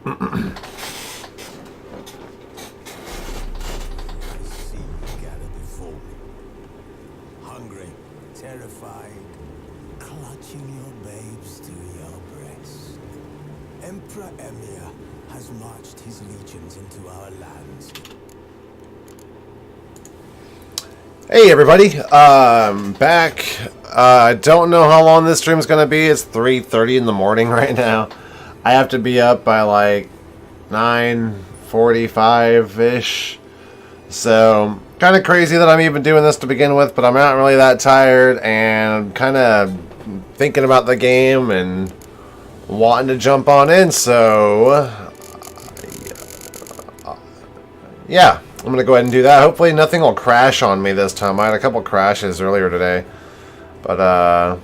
See you gather before me. Hungry, terrified, clutching your babes to your breast. Emperor Emir has marched his legions into our lands. Hey everybody, back. I don't know how long this stream is going to be. It's 3:30 in the morning right now. I have to be up by like 9:45-ish. So, kind of crazy that I'm even doing this to begin with, but I'm not really that tired, and I'm kind of thinking about the game and wanting to jump on in, so yeah, I'm going to go ahead and do that. Hopefully nothing will crash on me this time. I had a couple crashes earlier today. But, I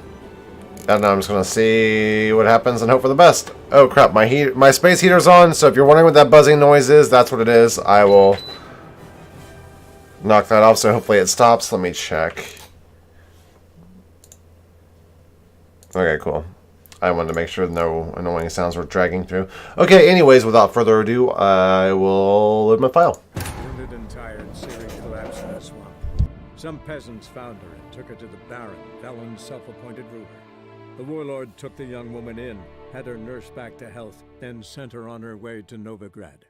don't know. I'm just going to see what happens and hope for the best. Oh, crap. My space heater's on, so if you're wondering what that buzzing noise is, that's what it is. I will knock that off, so hopefully it stops. Let me check. Okay, cool. I wanted to make sure no annoying sounds were dragging through. Okay, anyways, without further ado, I will load my file. Wounded and tired, Ciri collapsed in the swamp. Some peasants found her and took her to the Baron, Velen's self-appointed ruler. The warlord took the young woman in, had her nursed back to health, then sent her on her way to Novigrad.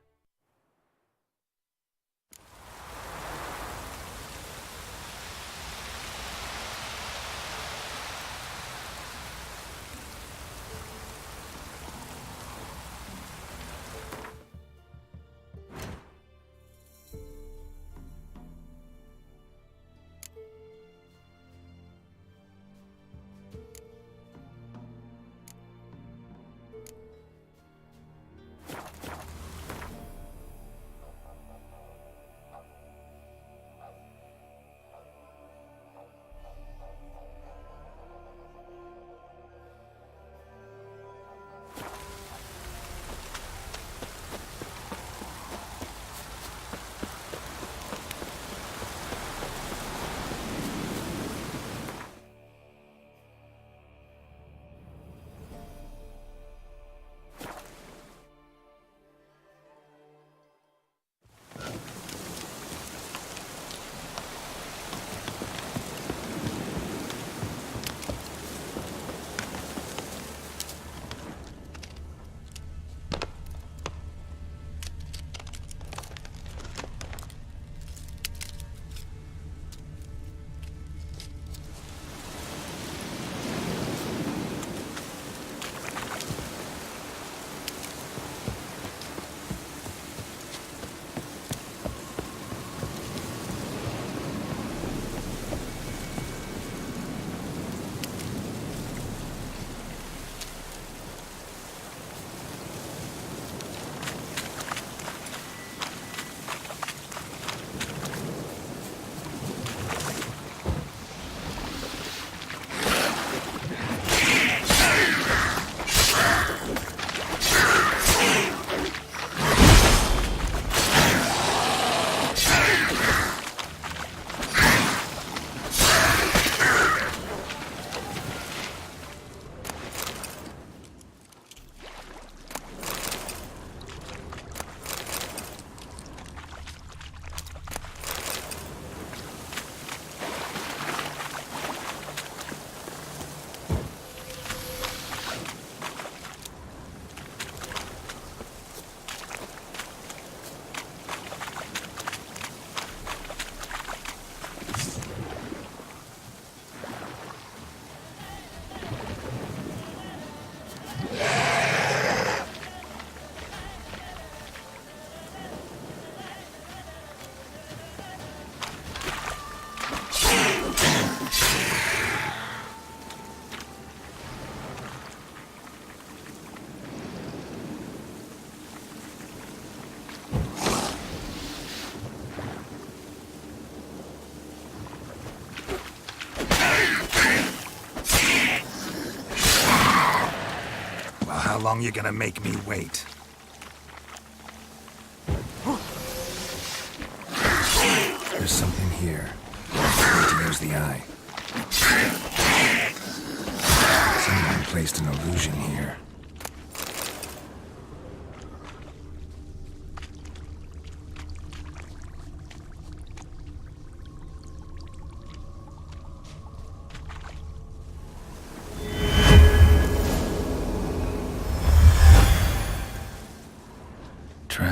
How long you gonna make me wait? There's something here. I need to use the eye. Someone placed an illusion here.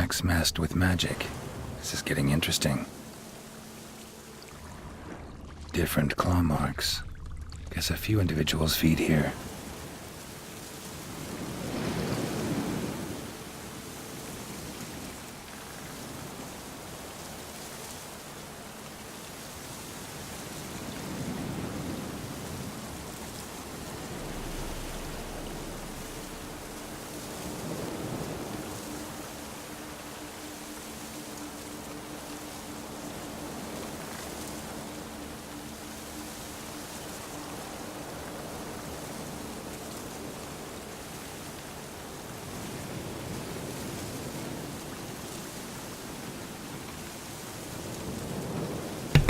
tracks masked with magic. This is getting interesting. Different claw marks. Guess a few individuals feed here.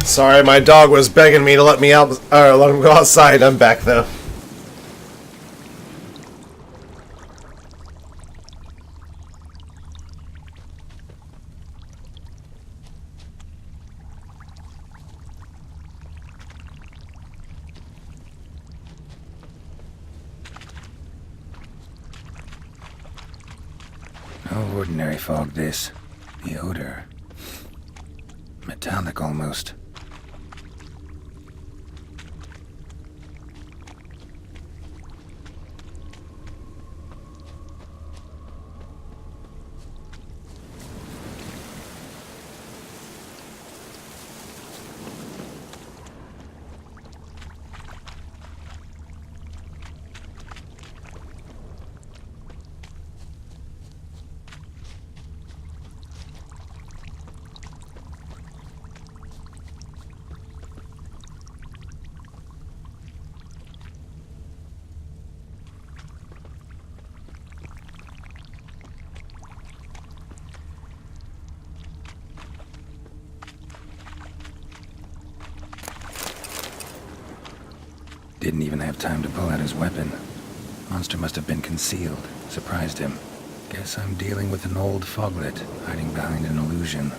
Sorry, my dog was begging me to let me out, or let him go outside. I'm back though. No ordinary fog, this. The odor. Metallic almost. Didn't even have time to pull out his weapon. Monster must have been concealed. Surprised him. Guess I'm dealing with an old foglet, hiding behind an illusion.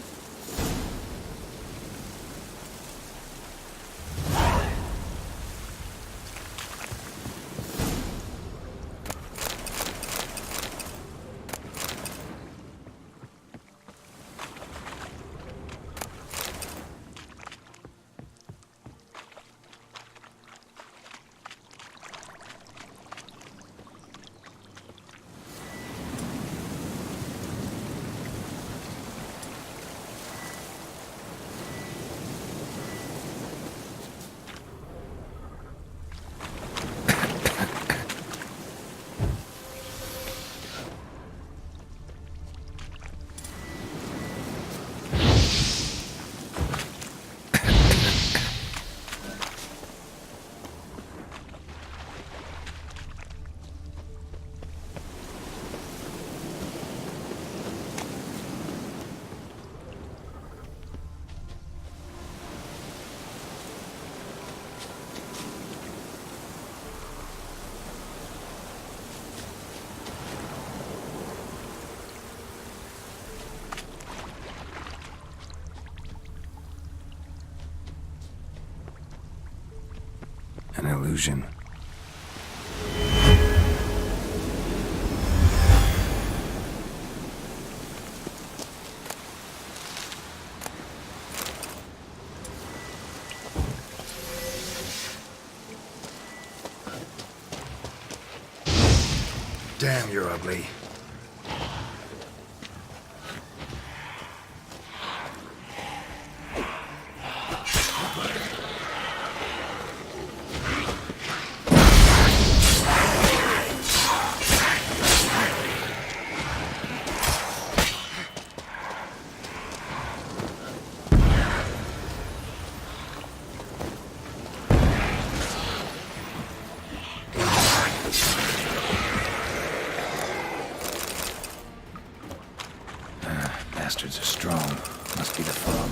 An illusion. Damn, you're ugly. Bastards are strong. Must be the fog.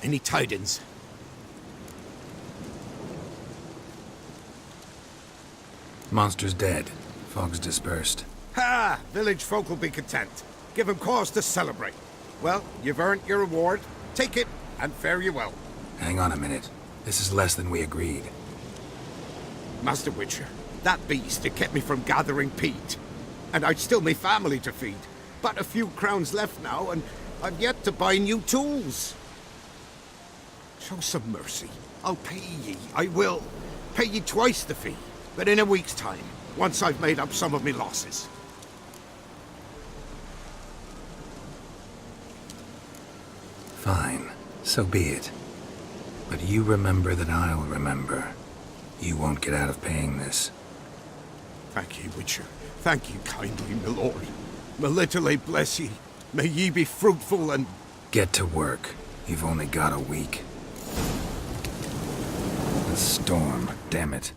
Any tidings? Monster's dead. Fog's dispersed. Ha! Village folk will be content. Give 'em cause to celebrate. Well, you've earned your reward. Take it, and fare you well. Hang on a minute. This is less than we agreed. Master Witcher, that beast, it kept me from gathering peat. And I'd still me family to feed. But a few crowns left now, and I've yet to buy new tools. Show some mercy. I'll pay ye. I will. Pay ye twice the fee. But in a week's time, once I've made up some of me losses. Fine. So be it. But you remember that I'll remember. You won't get out of paying this. Thank ye, Witcher. Thank ye kindly, my lord. Melitele bless ye. May ye be fruitful and... Get to work. You've only got a week. The storm, damn it.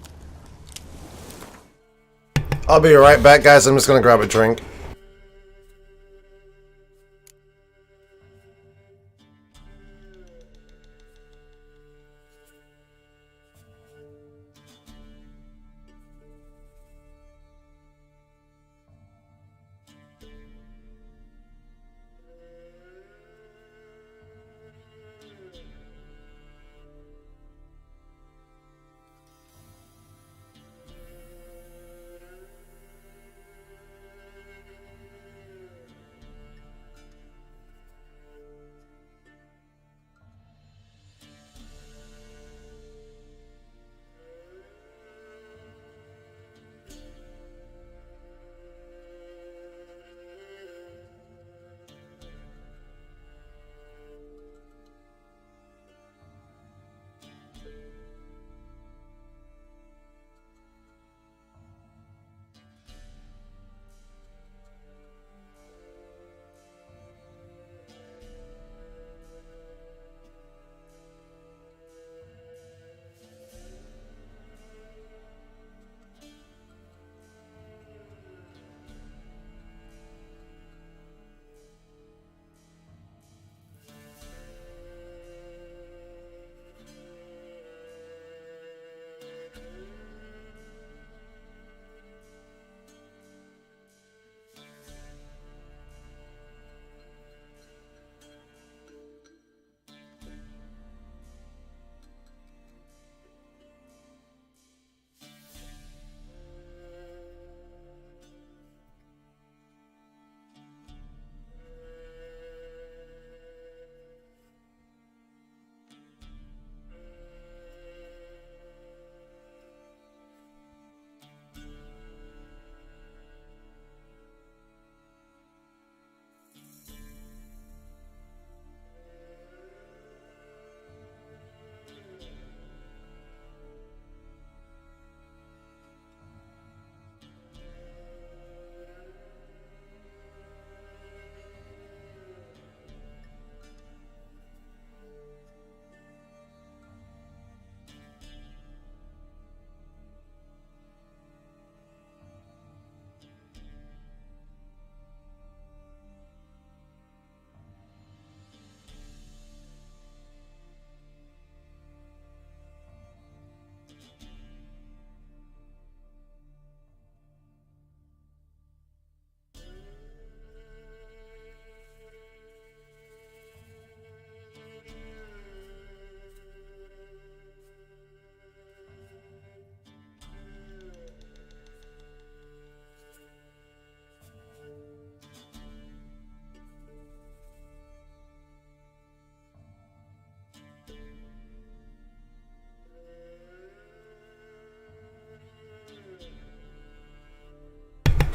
I'll be right back, guys. I'm just gonna grab a drink.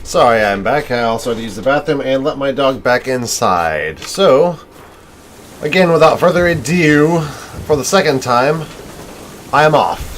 Sorry, I'm back. I also had to use the bathroom and let my dog back inside. So, again, without further ado, for the second time, I am off.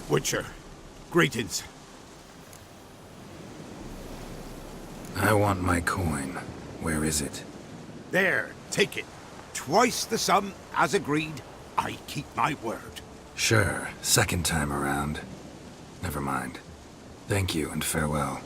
Witcher, greetings. I want my coin. Where is it? There, take it. Twice the sum, as agreed. I keep my word. Sure, second time around. Never mind. Thank you and farewell.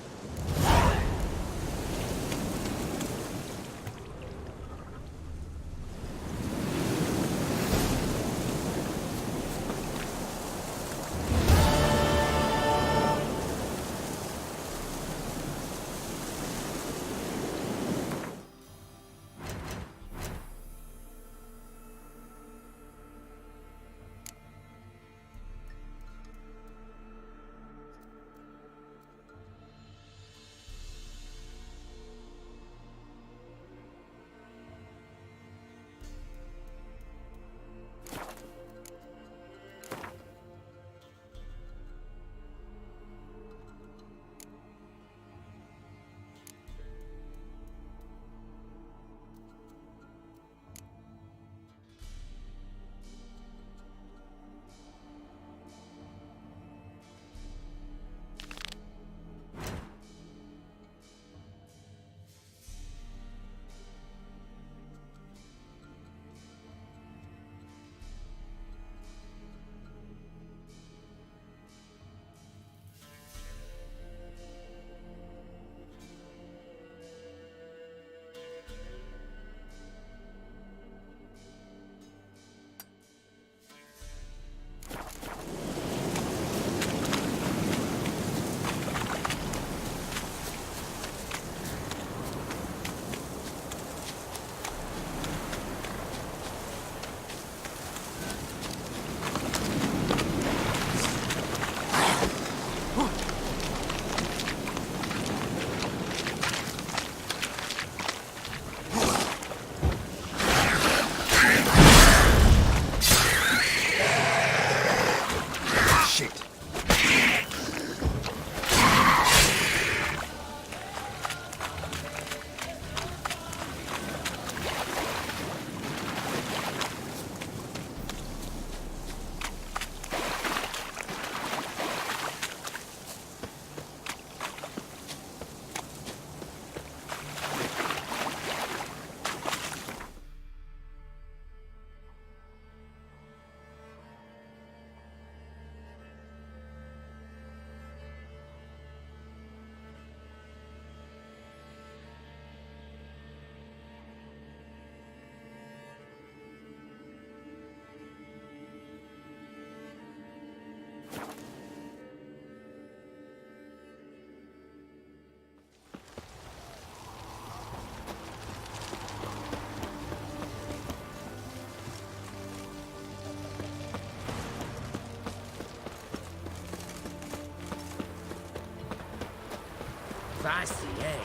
Feisty, eh?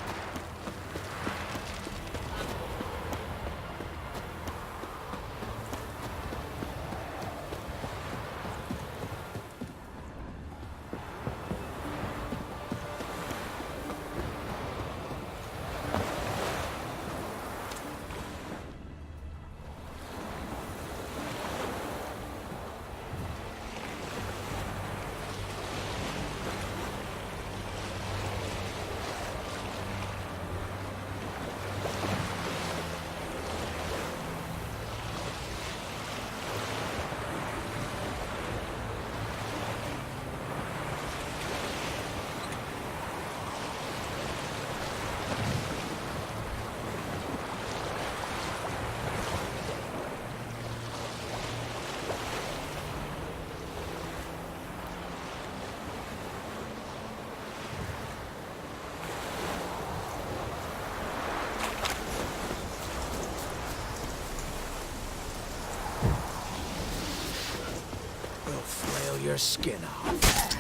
We'll flail your skin off.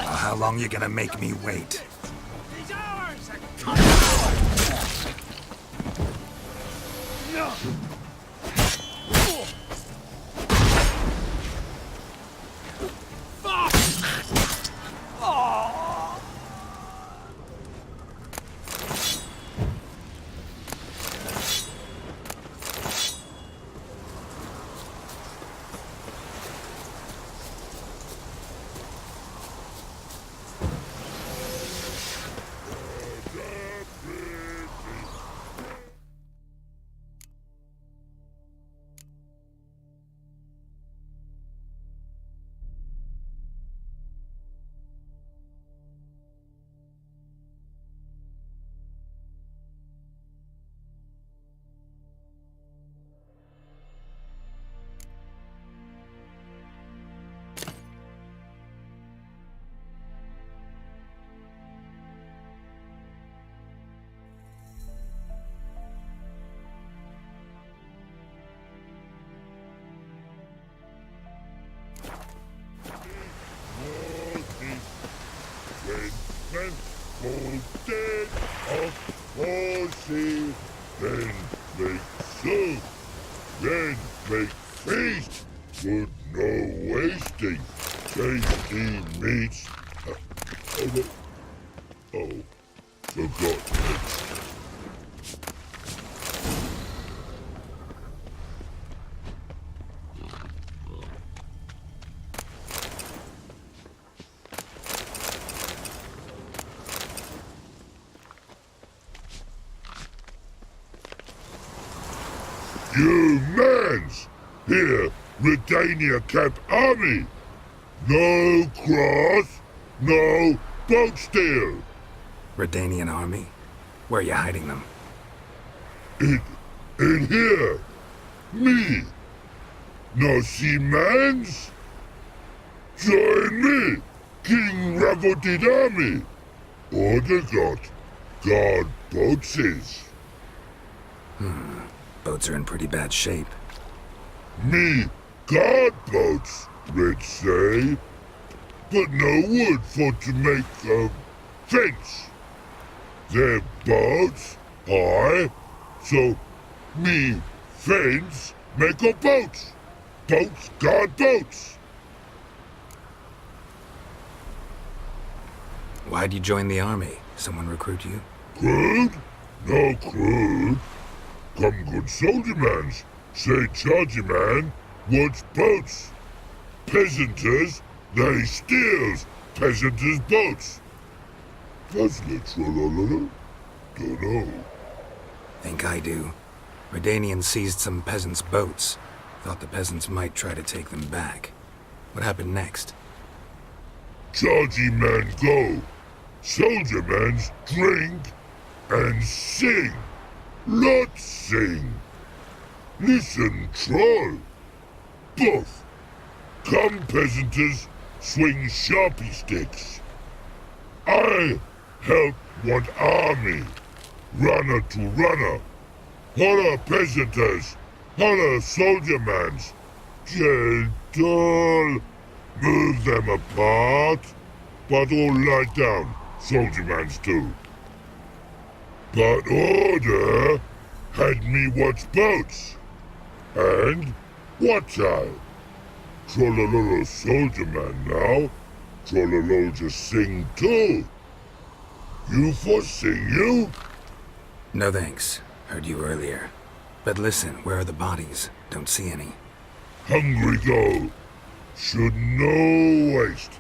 How long you gonna make me wait? He's ours! Men dead of horses, then make soup, then make feast, with no wasting, tasty meats. Forgot. You mans! Here, Redania Camp Army! No cross, no boat steal! Redanian army? Where are you hiding them? In here! Me! No see mans? Join me, King Ravodid Army! Order got guard boatses. Boats are in pretty bad shape. Me guard boats, Red say. But no wood for to make a fence. Their boats high, so me fence make a boats. Boats guard boats. Why'd you join the army? Someone recruit you? Crude? No crude. Come good soldier mans. Say charger man wants boats. Peasanters, they steals peasanters' boats. That's literal. Dunno. Think I do. Redanian seized some peasants' boats. Thought the peasants might try to take them back. What happened next? Chargy man go. Soldier mans drink and sing. Not sing. Listen, troll. Both. Come, peasanters, swing sharpie sticks. I help one army. Runner to runner. Holla, peasanters. Holla, soldier mans. Gentle. Move them apart. But all lie down. soldier mans too. But order had me watch boats. And watch I. Trollololo soldier man now. Trollolo just sing too. You for sing you? No thanks. Heard you earlier. But listen, where are the bodies? Don't see any. Hungry go. Should no waste.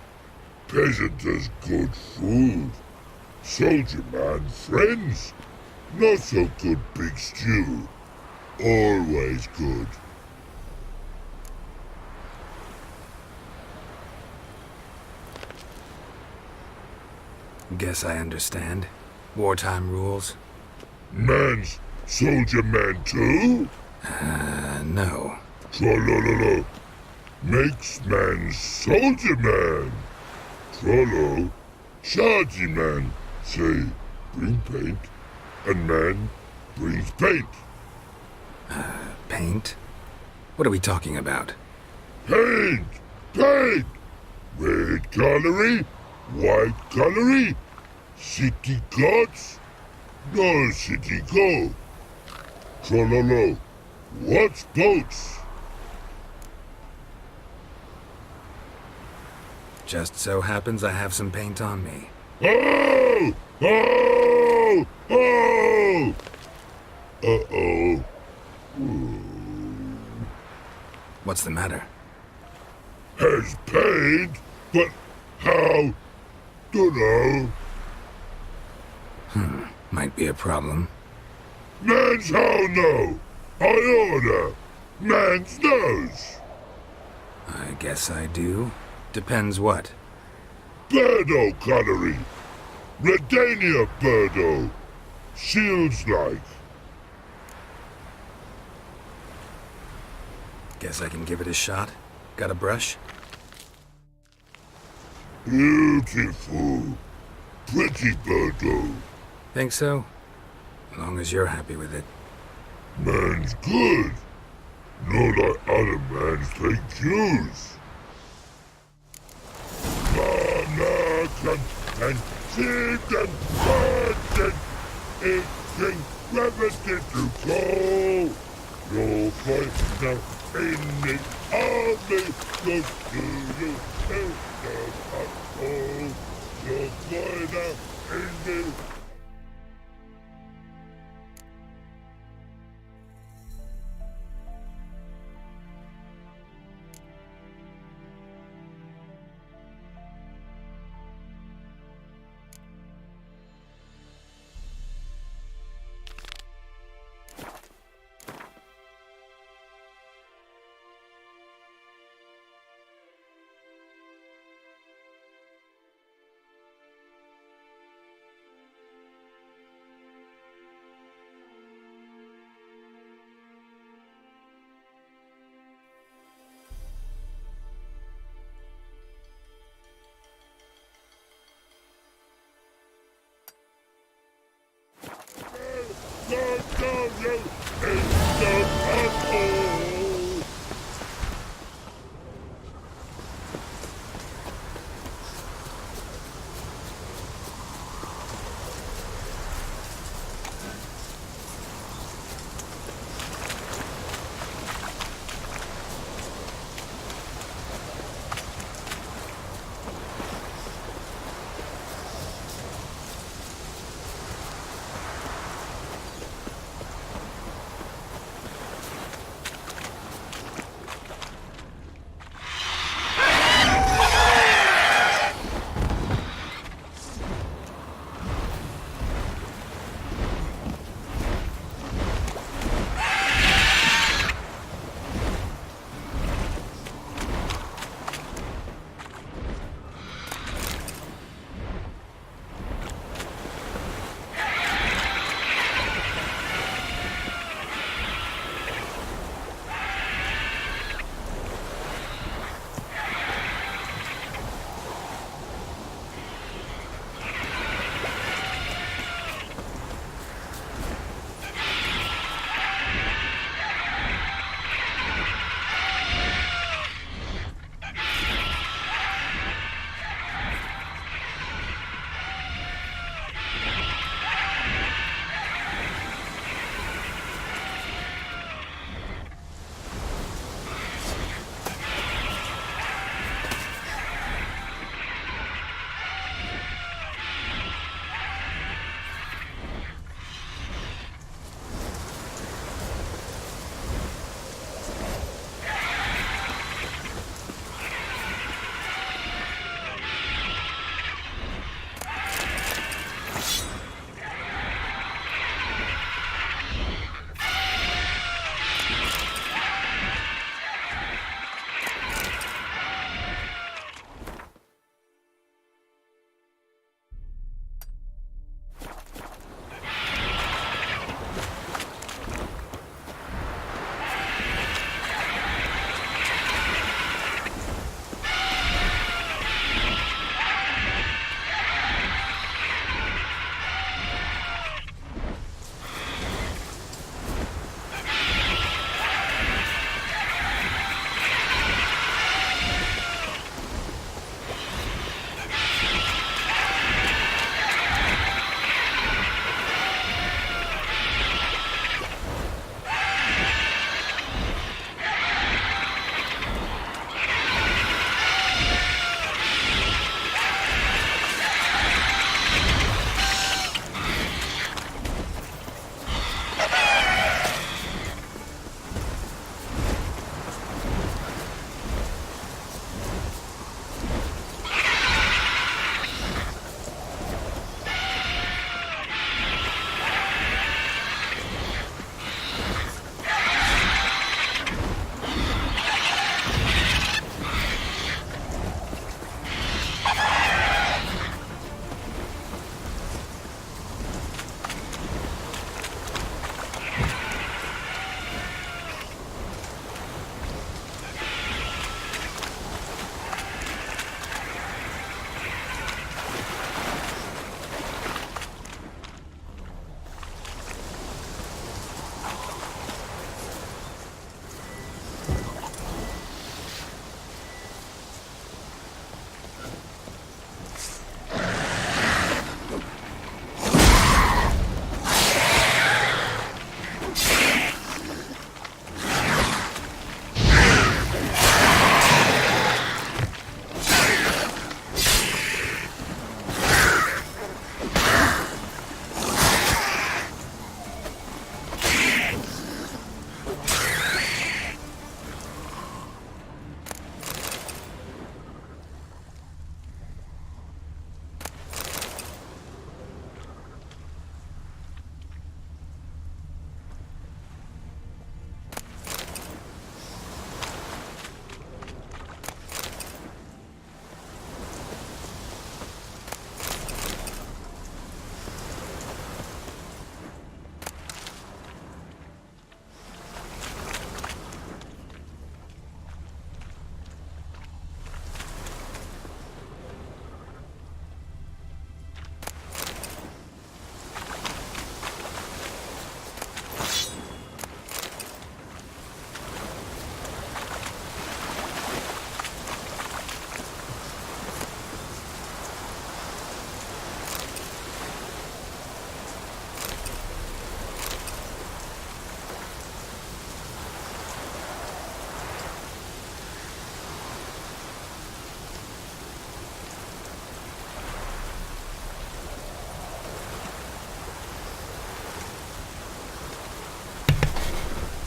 Peasant as good food. Soldier man friends. Not so good big stew. Always good. Guess I understand. Wartime rules? Man's soldier man too? No. Trollololo. Makes man soldier man. Trollo. Chargy man. Say, bring paint. And man brings paint. Paint? What are we talking about? Paint! Paint! Red colory, white colory, city gods, no city go. Trollolo, what's boats? Just so happens I have some paint on me. Oh! Oh! Oh! Uh-oh. What's the matter? Has paid, but how? Dunno. Might be a problem. Man's how no. I order. Man's nose. I guess I do. Depends what. Birdo colory. Redania birdo. Shields like. Guess I can give it a shot. Got a brush? Beautiful. Pretty birdo. Think so? Long as you're happy with it. Man's good. Not like other man's take cues. Mannakan and seed and burden. It's gravity to go. You'll fight now in the army. Go to you in the patrol. You'll fight now in the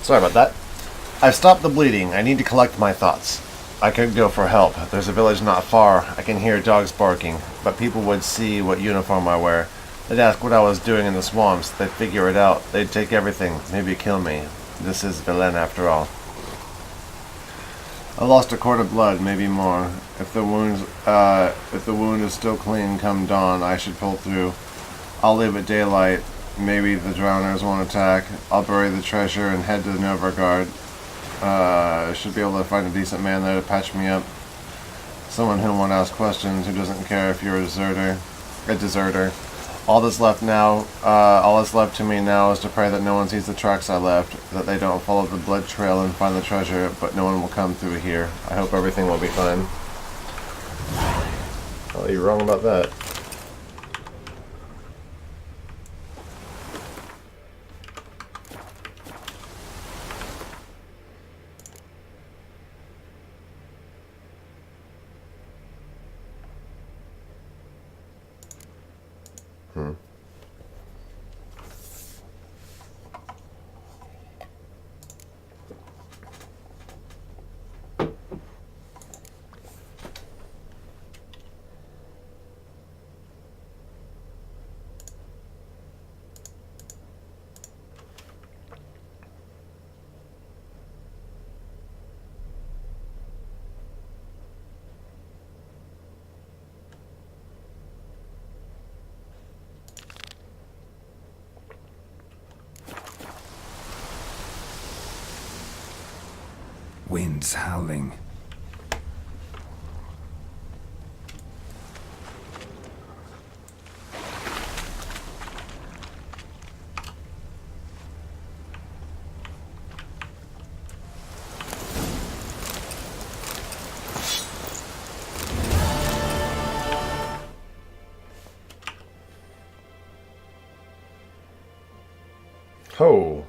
Sorry about that. I've stopped the bleeding. I need to collect my thoughts. I could go for help. There's a village not far. I can hear dogs barking, but people would see what uniform I wear. They'd ask what I was doing in the swamps. They'd figure it out. They'd take everything, maybe kill me. This is Velen after all. I lost a quart of blood, maybe more. If the wound is still clean come dawn, I should pull through. I'll leave at daylight. Maybe the drowners won't attack. I'll bury the treasure and head to Novergard. Should be able to find a decent man there to patch me up. Someone who won't ask questions, who doesn't care if you're a deserter. All that's left to me now is to pray that no one sees the tracks I left, that they don't follow the blood trail and find the treasure, but no one will come through here. I hope everything will be fine. Oh, you're wrong about that. Winds howling. Oh.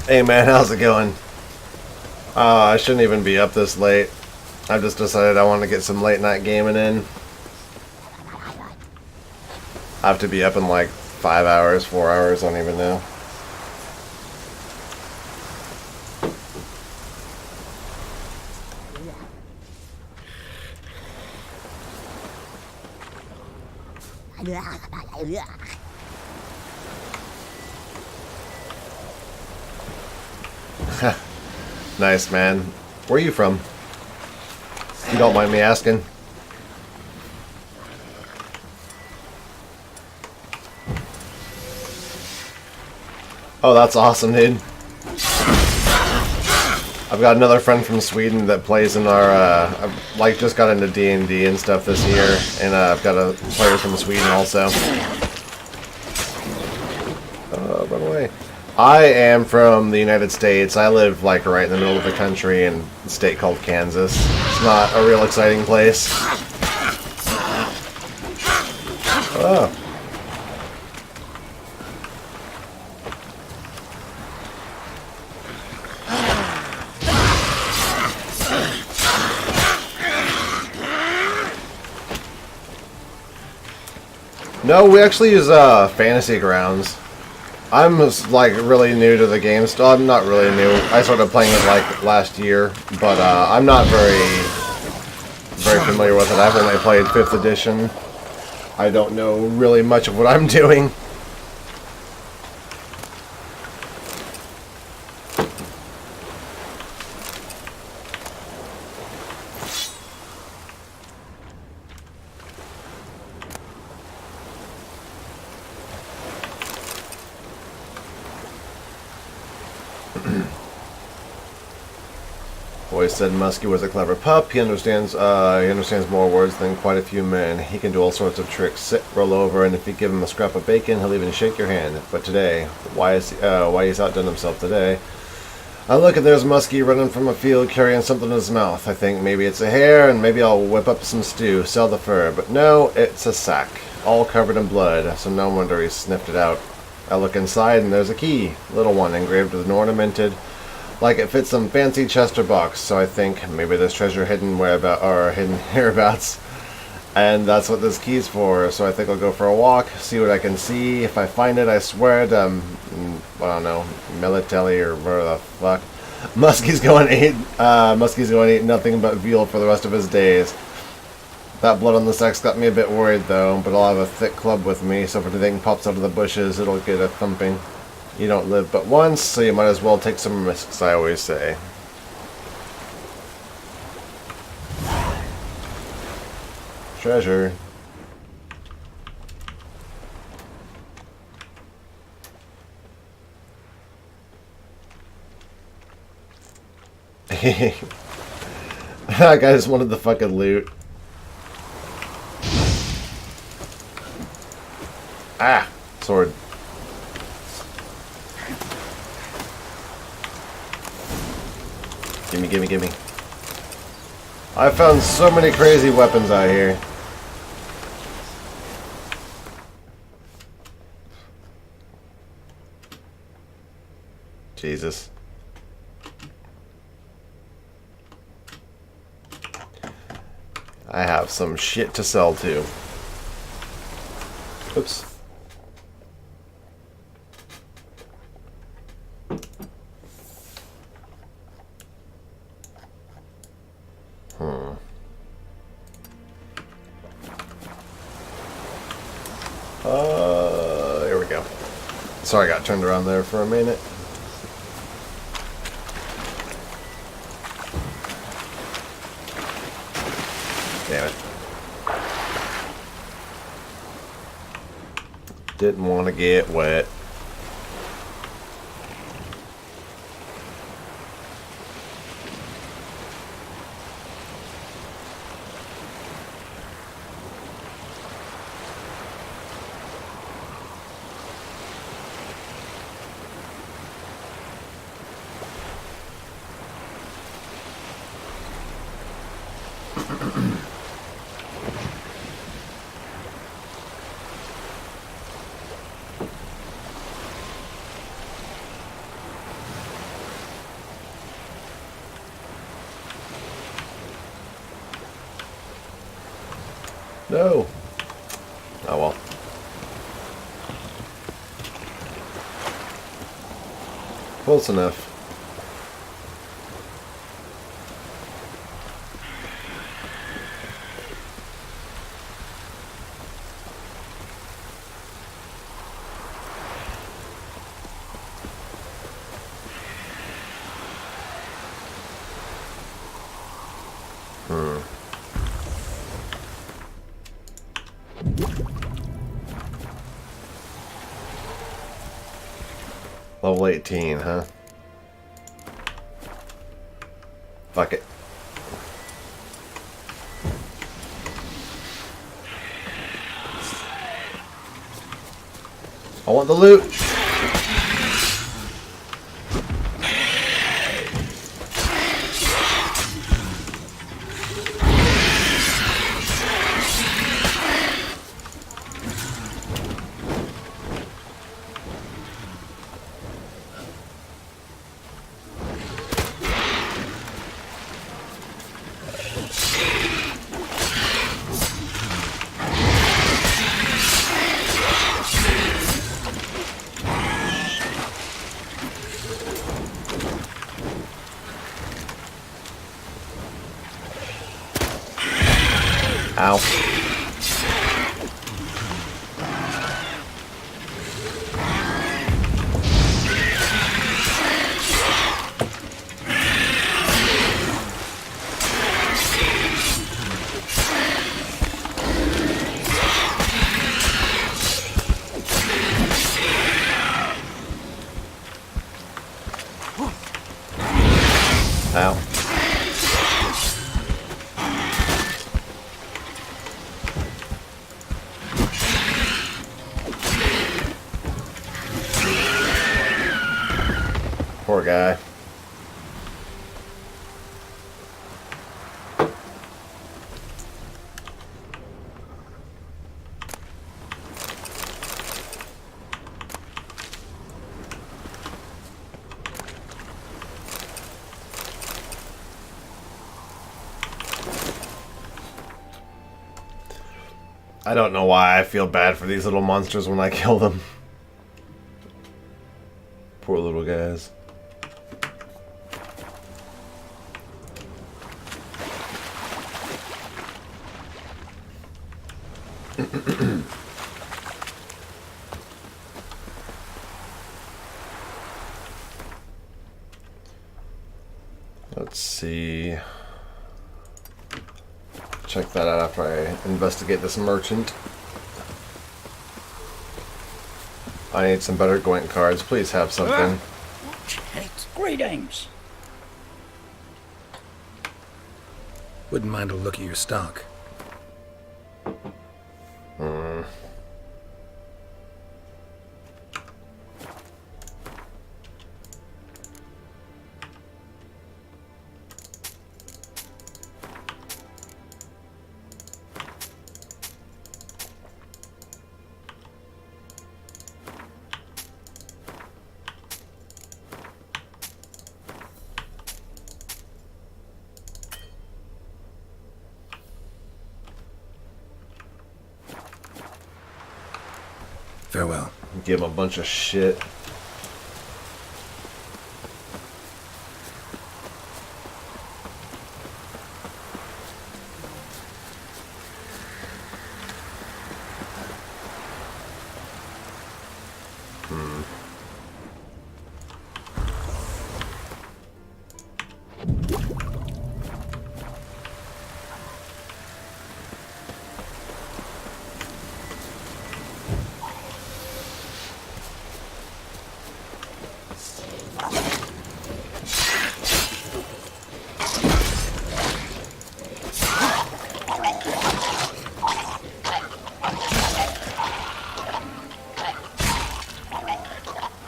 Hey man, how's it going? I shouldn't even be up this late. I've just decided I want to get some late night gaming in. I have to be up in like 5 hours, 4 hours, I don't even know. Nice, man. Where are you from? If you don't mind me asking. Oh, that's awesome, dude. I've got another friend from Sweden that plays in our, I've like just got into D&D and stuff this year, and I've got a player from Sweden also. Run away. I am from the United States. I live like right in the middle of the country in a state called Kansas. It's not a real exciting place. Oh. No, we actually use Fantasy Grounds. I'm like really new to the game. Still, I'm not really new. I started playing it like last year, but I'm not very familiar with it. I've only played 5th edition. I don't know really much of what I'm doing. Boy said Muskie was a clever pup. He understands more words than quite a few men. He can do all sorts of tricks. Sit, roll over, and if you give him a scrap of bacon, he'll even shake your hand. But today, why he's outdone himself today? I look and there's Muskie running from a field carrying something in his mouth. I think maybe it's a hare, and maybe I'll whip up some stew, sell the fur. But no, it's a sack, all covered in blood, so no wonder he sniffed it out. I look inside, and there's a key, little one, engraved with an ornamented, like it fits some fancy Chester box. So I think maybe there's treasure hidden hereabouts, and that's what this key's for. So I think I'll go for a walk, see what I can see. If I find it, I swear to, I don't know, Melatelli or whatever the fuck. Muskie's going to eat nothing but veal for the rest of his days. That blood on the sack's got me a bit worried though, but I'll have a thick club with me, so if anything pops out of the bushes, it'll get a thumping. You don't live but once, so you might as well take some risks, I always say. Treasure. That guy just wanted the fucking loot. Ah! Sword. Gimme, gimme, gimme. I found so many crazy weapons out here. Jesus. I have some shit to sell too. Oops. Here we go. Sorry, I got turned around there for a minute. Damn it. Didn't want to get wet. No. Oh well. Close enough. Level 18, huh? Fuck it. I want the loot. Ow. Ow. Poor guy. I don't know why I feel bad for these little monsters when I kill them. Poor little guys. Let's see. Check that out after I investigate this merchant. I need some better Gwent cards. Please have something. Greetings. Wouldn't mind a look at your stock. Farewell. Give him a bunch of shit.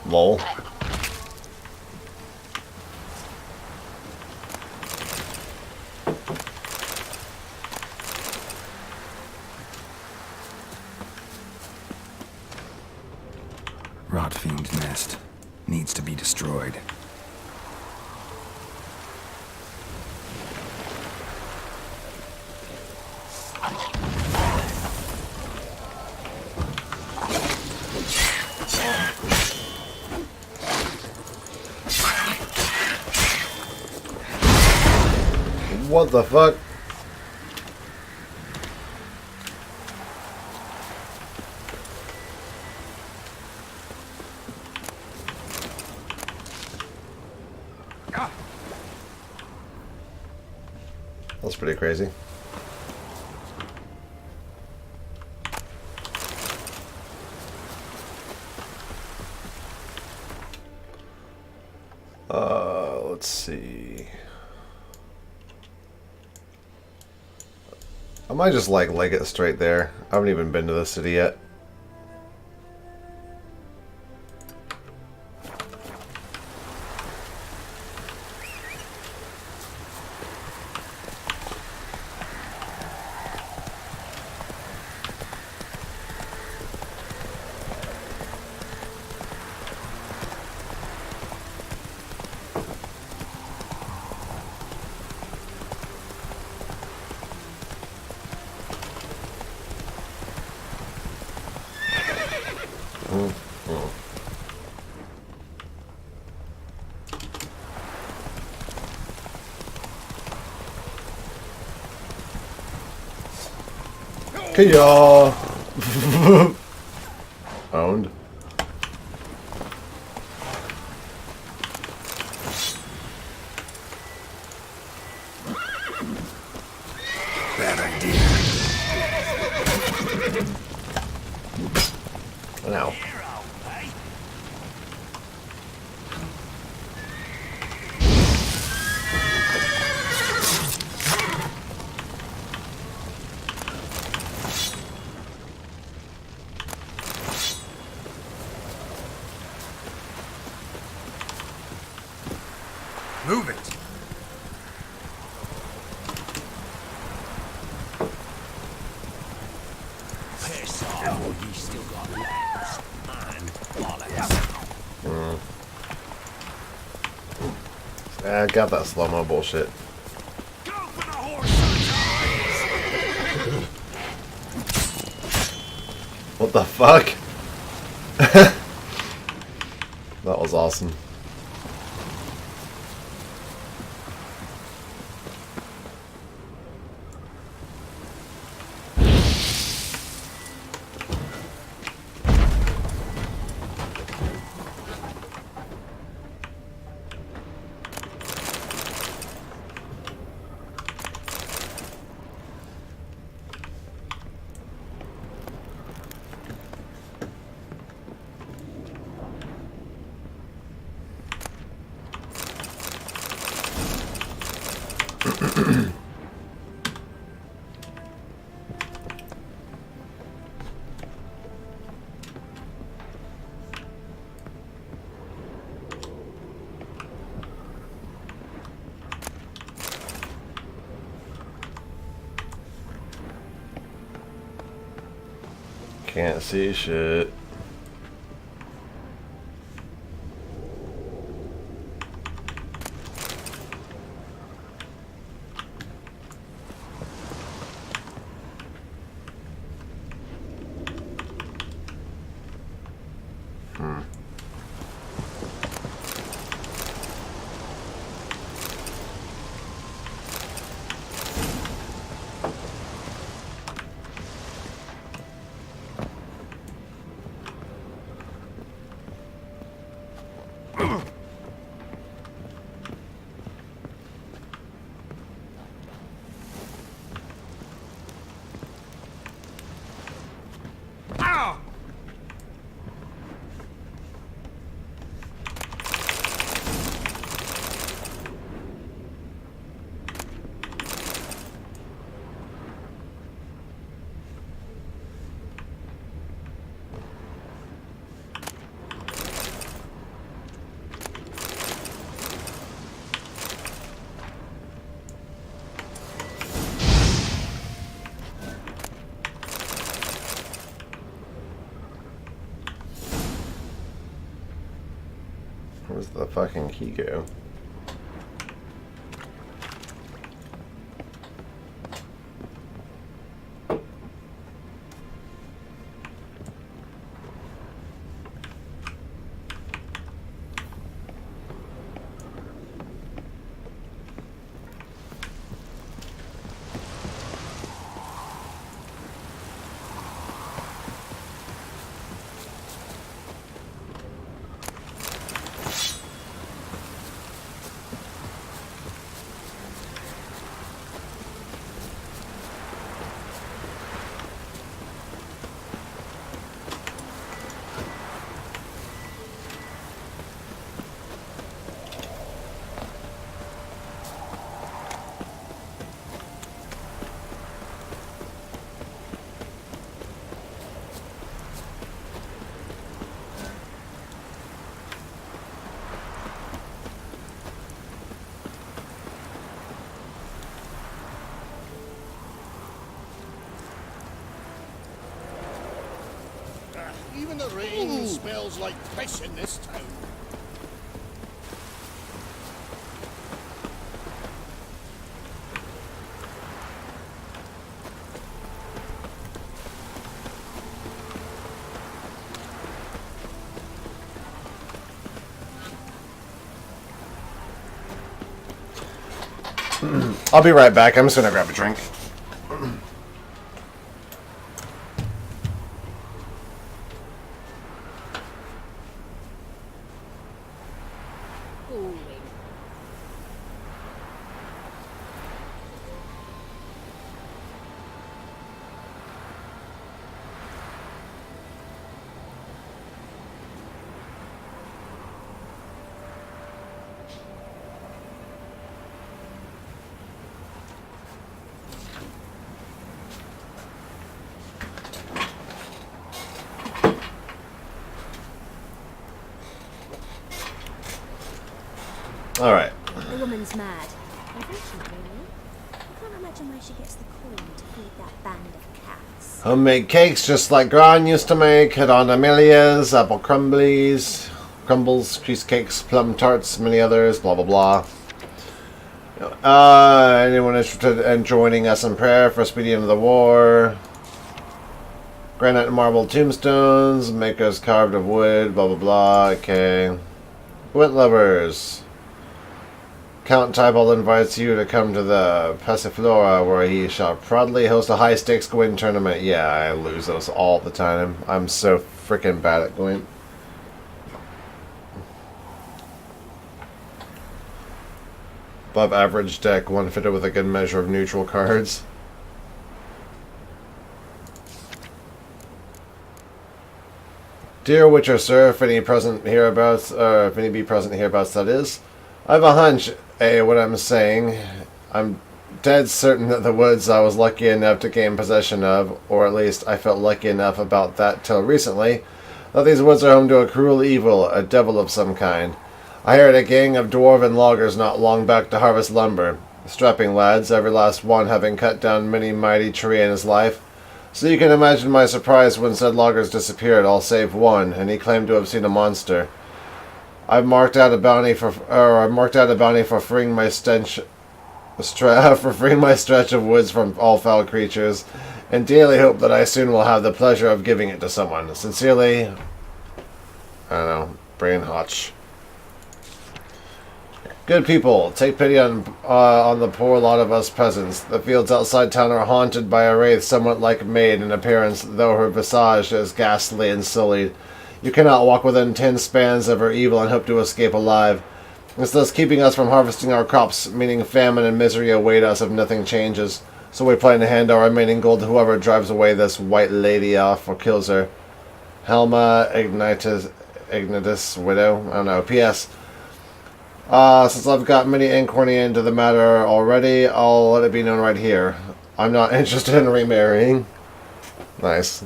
Lol. Rotfiend nest. Needs to be destroyed. What the fuck? That's pretty crazy. Let's see. I might just like leg it straight there. I haven't even been to the city yet. Kaya. Owned. Bad idea. Now. Move it. Piss off. You still got legs and bollocks. I got that slow-mo bullshit. Go for the horse's eyes. What the fuck? That was awesome. Can't see shit. Where's the fucking key go? Even the rain smells like piss in this town. I'll be right back. I'm just gonna grab a drink. seems mad. Unfortunate, really. I can't imagine where she gets the coin to feed that band of cats. Homemade cakes just like Gran used to make. Head on Amelia's, apple crumblies, crumbles, cheesecakes, plum tarts, many others, blah blah blah. Anyone interested in joining us in prayer for a speedy end of the war? Granite and marble tombstones, makers carved of wood, blah blah blah. Okay. Gwent lovers. Count Tybalt invites you to come to the Passiflora, where he shall proudly host a high-stakes Gwent tournament. Yeah, I lose those all the time. I'm so freaking bad at Gwent. Above average deck, one fitted with a good measure of neutral cards. Dear Witcher Sir, if any present hereabouts, or if any be present hereabouts, that is, I have a hunch, what I'm saying. I'm dead certain that the woods I was lucky enough to gain possession of, or at least I felt lucky enough about that till recently, that these woods are home to a cruel evil, a devil of some kind. I hired a gang of dwarven loggers not long back to harvest lumber. Strapping lads, every last one having cut down many mighty tree in his life. So you can imagine my surprise when said loggers disappeared, all save one, and he claimed to have seen a monster. I've marked out a bounty for freeing my freeing my stretch of woods from all foul creatures, and daily hope that I soon will have the pleasure of giving it to someone. Sincerely, I don't know, Brain Hotch. Good people, take pity on the poor lot of us peasants. The fields outside town are haunted by a wraith somewhat like Maid in appearance, though her visage is ghastly and sullied. You cannot walk within 10 spans of her evil and hope to escape alive. It's thus keeping us from harvesting our crops, meaning famine and misery await us if nothing changes. So we plan to hand our remaining gold to whoever drives away this white lady off or kills her. Helma Ignitus Widow? I don't know. P.S. Since I've got many inquiry into the matter already, I'll let it be known right here. I'm not interested in remarrying. Nice.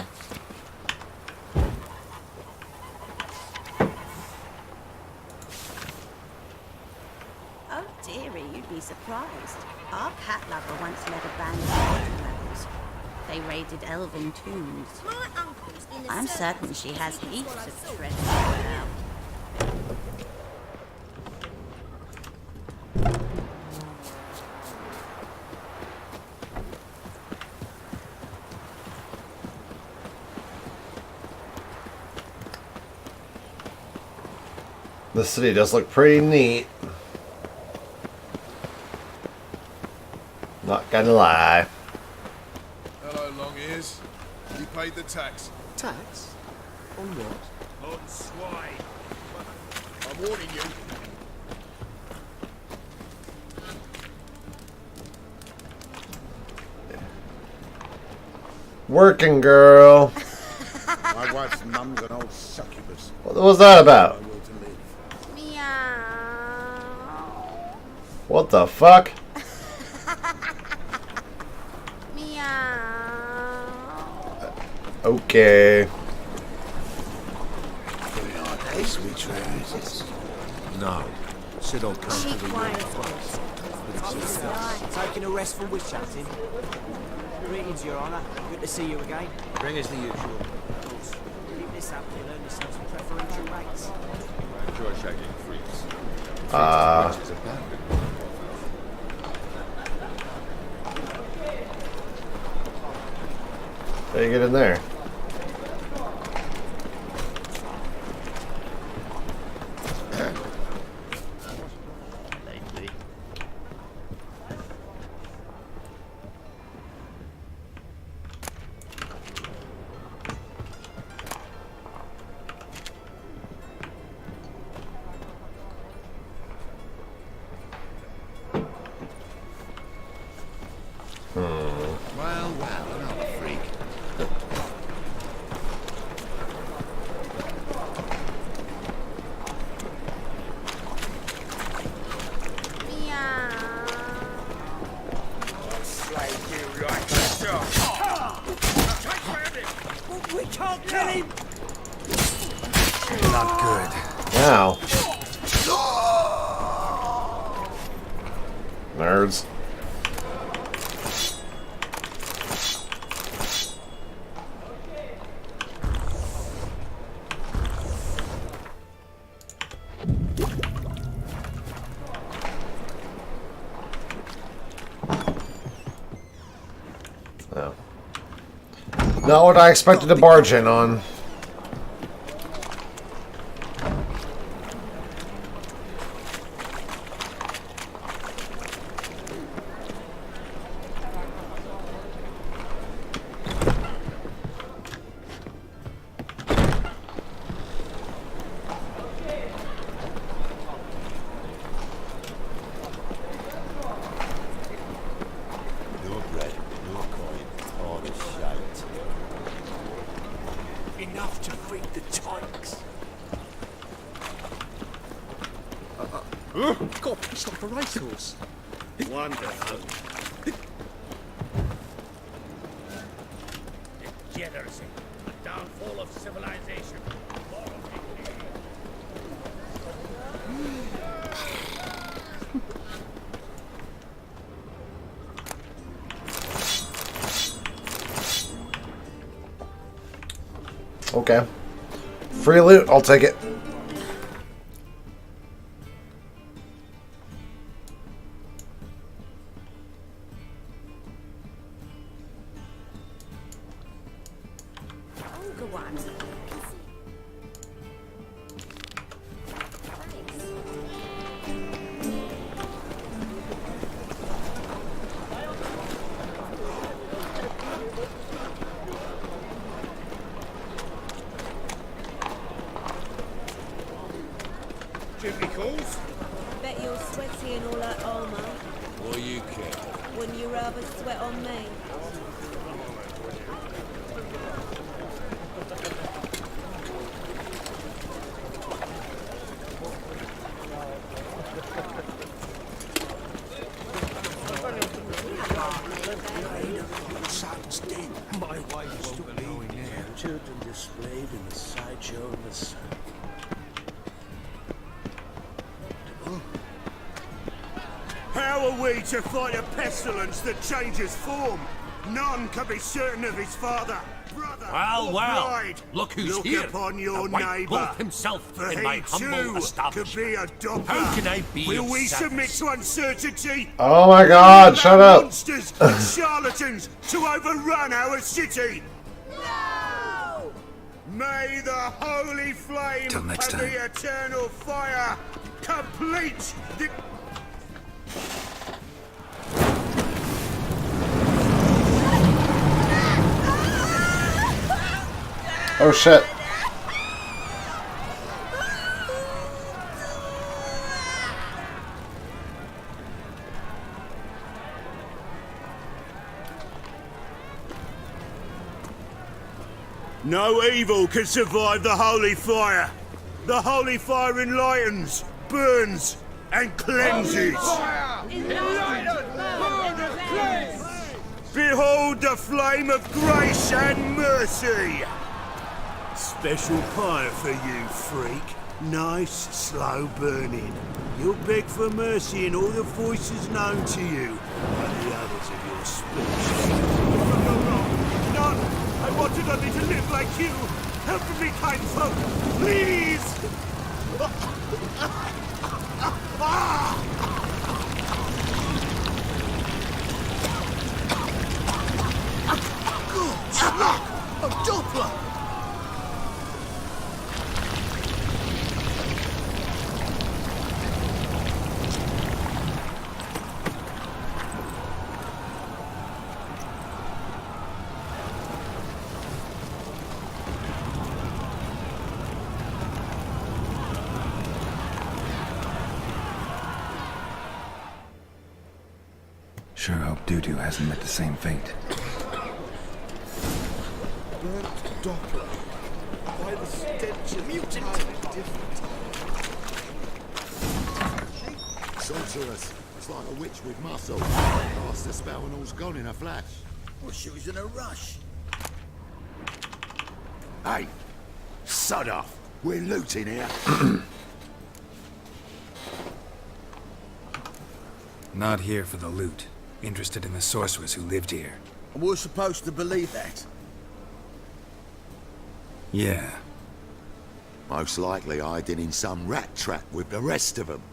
Oh dearie, you'd be surprised. Our cat lover once led a band of raiding rebels. They raided elven tombs. My uncle's in the I'm circus. certain she has heaps of treasure now. The city does look pretty neat. Not gonna lie. Hello, long ears. You paid the tax. Tax? On what? On swine. I'm warning you. Working girl. My wife's mum's an old succubus. What was that about? My will to live. Meow. What the fuck? Meow. Okay. Hey, sweet dreams. No. Said I'll come She to the quiet. Taking a rest from witch hunting. Greetings, Your Honour. Good to see you again. Bring us the usual. Of course. Keep this up to learn yourselves preferential rates. Enjoy shagging freaks. How do you get in there? Well, an old freak. We can't kill him! Ow. Nerds. No. Not what I expected to barge in on. No bread, no coin, all the shite. Enough to feed the tykes. God, pissed off a racehorse. Wonderful. Degeneracy. The downfall of civilization. Okay. Free loot, I'll take it. Olga one. Jimmy calls? Bet you're sweaty in all that armour. What you care? Wouldn't you rather sweat on me? Son's dead. My wife won't believe me. Children displayed in the sideshow in the sun. How are we to fight a pestilence that changes form? None can be certain of his father, brother, Well, or well, bride. look who's Look here. upon your the white neighbour. wolf himself For in he my humble too could establishment. be a doppler. How can I be Will of we service? submit to uncertainty? Oh my god, Allow shut up! monsters and charlatans to overrun our city. No! May the holy flame Till next of time. the eternal fire complete the... Oh shit. No evil can survive the holy fire. The holy fire enlightens, burns, and cleanses. Behold the flame of grace and mercy. Special fire for you, freak. Nice, slow burning. You'll beg for mercy in all the voices known to you and the others of your species. No, none. I wanted only to live like you. Help me, kind folk, please. A doppler! Sure hope Dudu hasn't met the same fate. Burnt doppler. Why the stench is entirely different. Sorceress. It's like a witch with muscle. Cast the spell and all's gone in a flash. Well, she was in a rush. Hey, sod off. We're looting here. Not here for the loot. Interested in the sorcerers who lived here. And we're supposed to believe that? Yeah. Most likely hiding in some rat trap with the rest of them.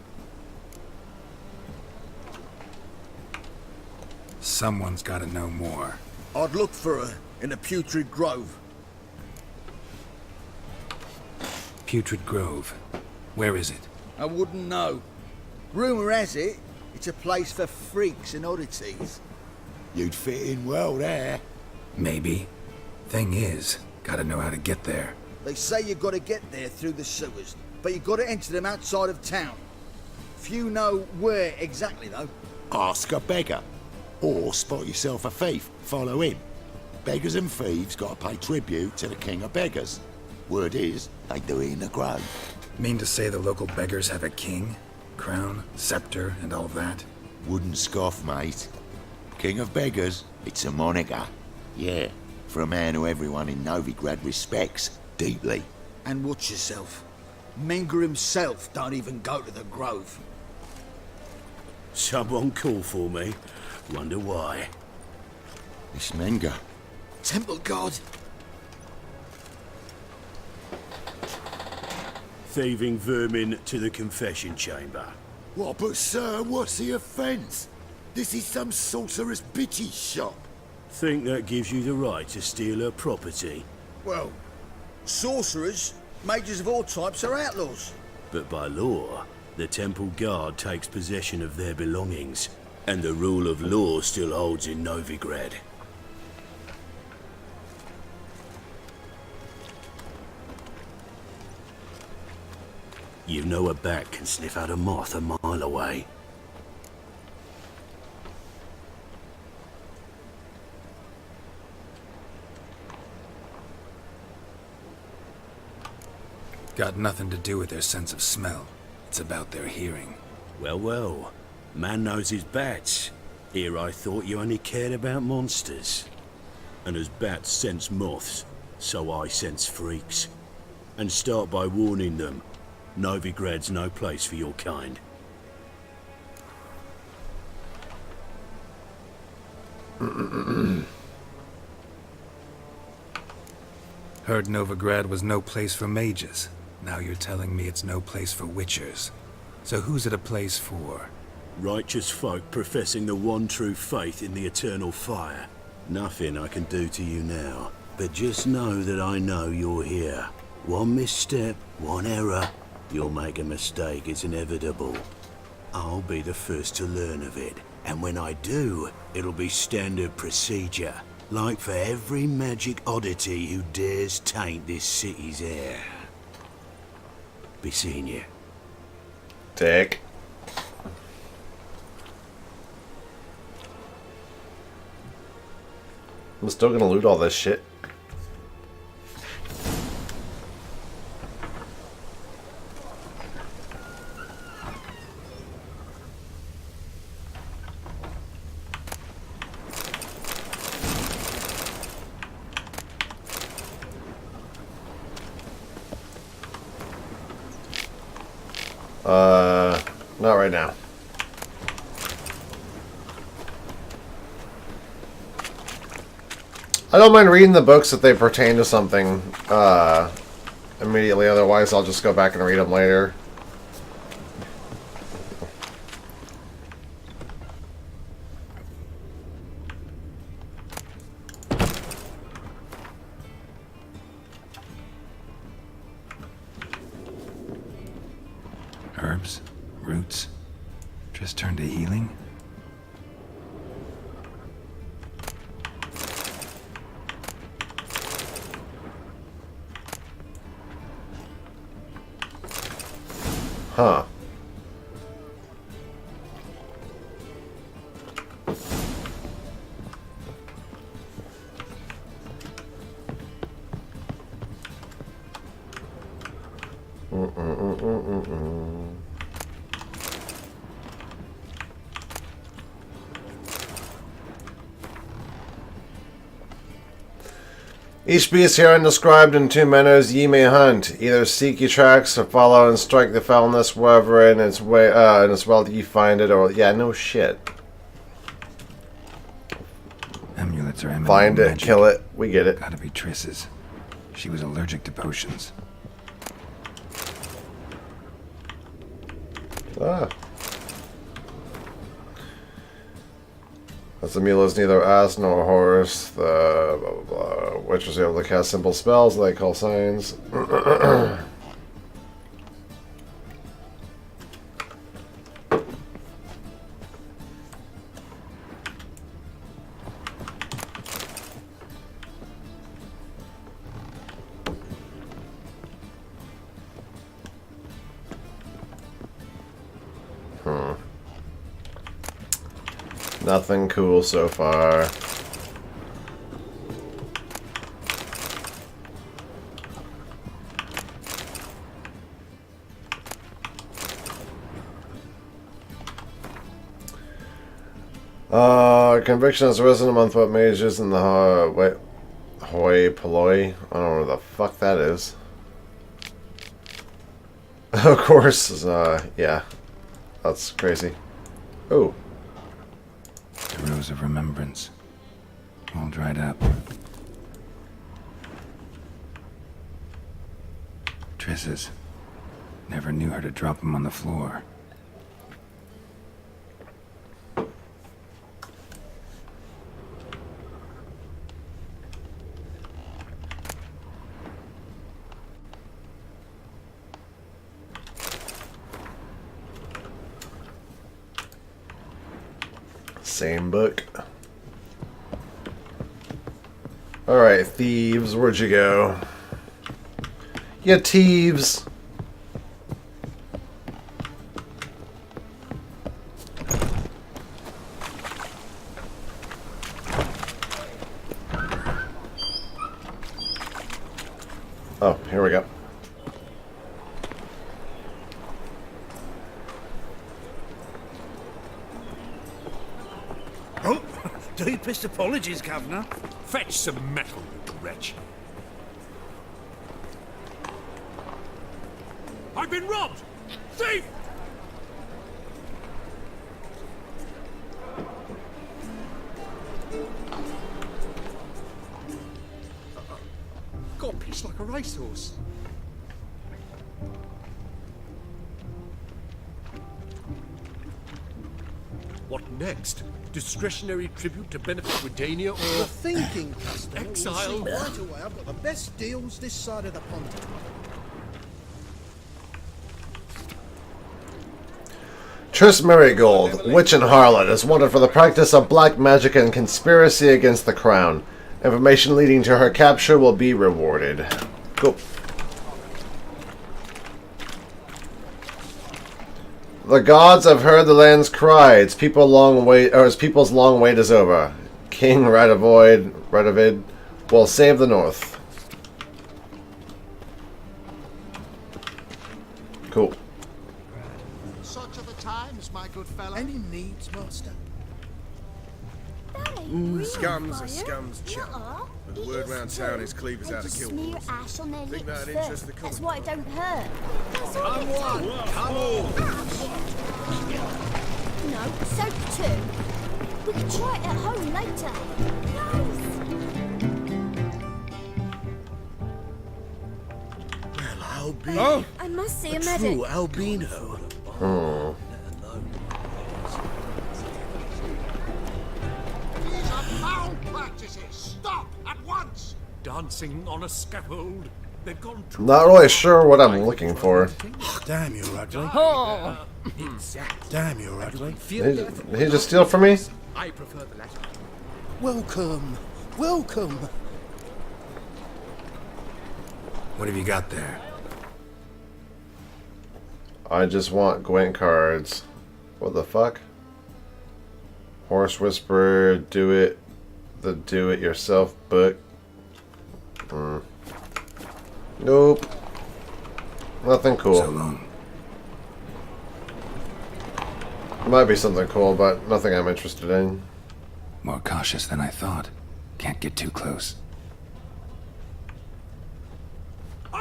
Someone's gotta know more. I'd look for her in the Putrid Grove. Putrid Grove. Where is it? I wouldn't know. Rumour has it, it's a place for freaks and oddities. You'd fit in well there. Maybe. Thing is, gotta know how to get there. They say you gotta get there through the sewers, but you gotta enter them outside of town. Few know where exactly, though. Ask a beggar. Or spot yourself a thief. Follow him. Beggars and thieves gotta pay tribute to the king of beggars. Word is, they do it in the grove. Mean to say the local beggars have a king? Crown, scepter, and all that? Wouldn't scoff, mate. King of beggars, it's a moniker. Yeah, for a man who everyone in Novigrad respects deeply. And watch yourself. Menger himself don't even go to the Grove. Someone call for me. Wonder why. It's Menger. Temple God. Thieving vermin to the confession chamber. What, but sir, what's the offence? This is some sorcerer's bitchy shop. Think that gives you the right to steal her property? Well, sorcerers, mages of all types are outlaws. But by law, the temple guard takes possession of their belongings, and the rule of law still holds in Novigrad. You know a bat can sniff out a moth a mile away. Got nothing to do with their sense of smell. It's about their hearing. Well, well. Man knows his bats. Here I thought you only cared about monsters. And as bats sense moths, so I sense freaks. And start by warning them. Novigrad's no place for your kind. Heard Novigrad was no place for mages. Now you're telling me it's no place for witchers. So who's it a place for? Righteous folk professing the one true faith in the eternal fire. Nothing I can do to you now. But just know that I know you're here. One misstep, one error. You'll make a mistake, it's inevitable. I'll be the first to learn of it. And when I do, it'll be standard procedure. Like for every magic oddity who dares taint this city's air. Be seeing you. Dick. I'm still gonna loot all this shit. Not right now. I don't mind reading the books if they pertain to something immediately, otherwise I'll just go back and read them later. Herbs? Roots? Just turn to healing? Huh. Each beast herein described in 2 manners ye may hunt. Either seek ye tracks, or follow and strike the foulness wherever in its way, in its well ye find it, or yeah, no shit. Amulets are eminent Find it, magic. kill it. We get it. Gotta be Triss's. She was allergic to potions. Ah. As the mule is neither ass nor horse, the blah blah blah. Witch was able to cast simple spells they call signs. Nothing cool so far. Conviction has risen among what mages in the hoi polloi. I don't know what the fuck that is. Of course, yeah. That's crazy. Oh. The Rose of Remembrance. All dried up. Triss's. Never knew her to drop them on the floor. Same book. Alright, thieves, where'd you go? You thieves! Oh, here we go. Deepest apologies, Governor. Fetch some metal, you wretch. I've been robbed! Thief! Got pissed like a racehorse. What next? Discretionary tribute to benefit Redania or... The thinking customer Exile. will see right away I've got the best deals this side of the pond. Triss Merigold, witch and harlot, is wanted for the practice of black magic and conspiracy against the crown. Information leading to her capture will be rewarded. Cool. The gods have heard the land's cry. Its people's long wait is over. King Radovid will save the north. Cool. Such are the times, my good fellow. Any needs, master? Scum's a scum's chap. But the word round town is Cleaver's out to kill Smear wolves. ash on their Think lips that'd interest the first. That's common why it don't hurt. That's all Come it on, takes. come on. No, soap too. We can try it at home later. Well, I'll be I must see a a medic. true albino. These are foul practices. Stop at once. dancing on a scaffold? They've gone too... Not really sure what I'm looking for. Damn, you're ugly. Oh. Damn, you're ugly. Did he just steal from me? I prefer the latter. Welcome. Welcome. What have you got there? I just want Gwent cards. What the fuck? Horse Whisperer, do it. The do it yourself book. Nope. Nothing cool. So long. Might be something cool, but nothing I'm interested in. More cautious than I thought. Can't get too close.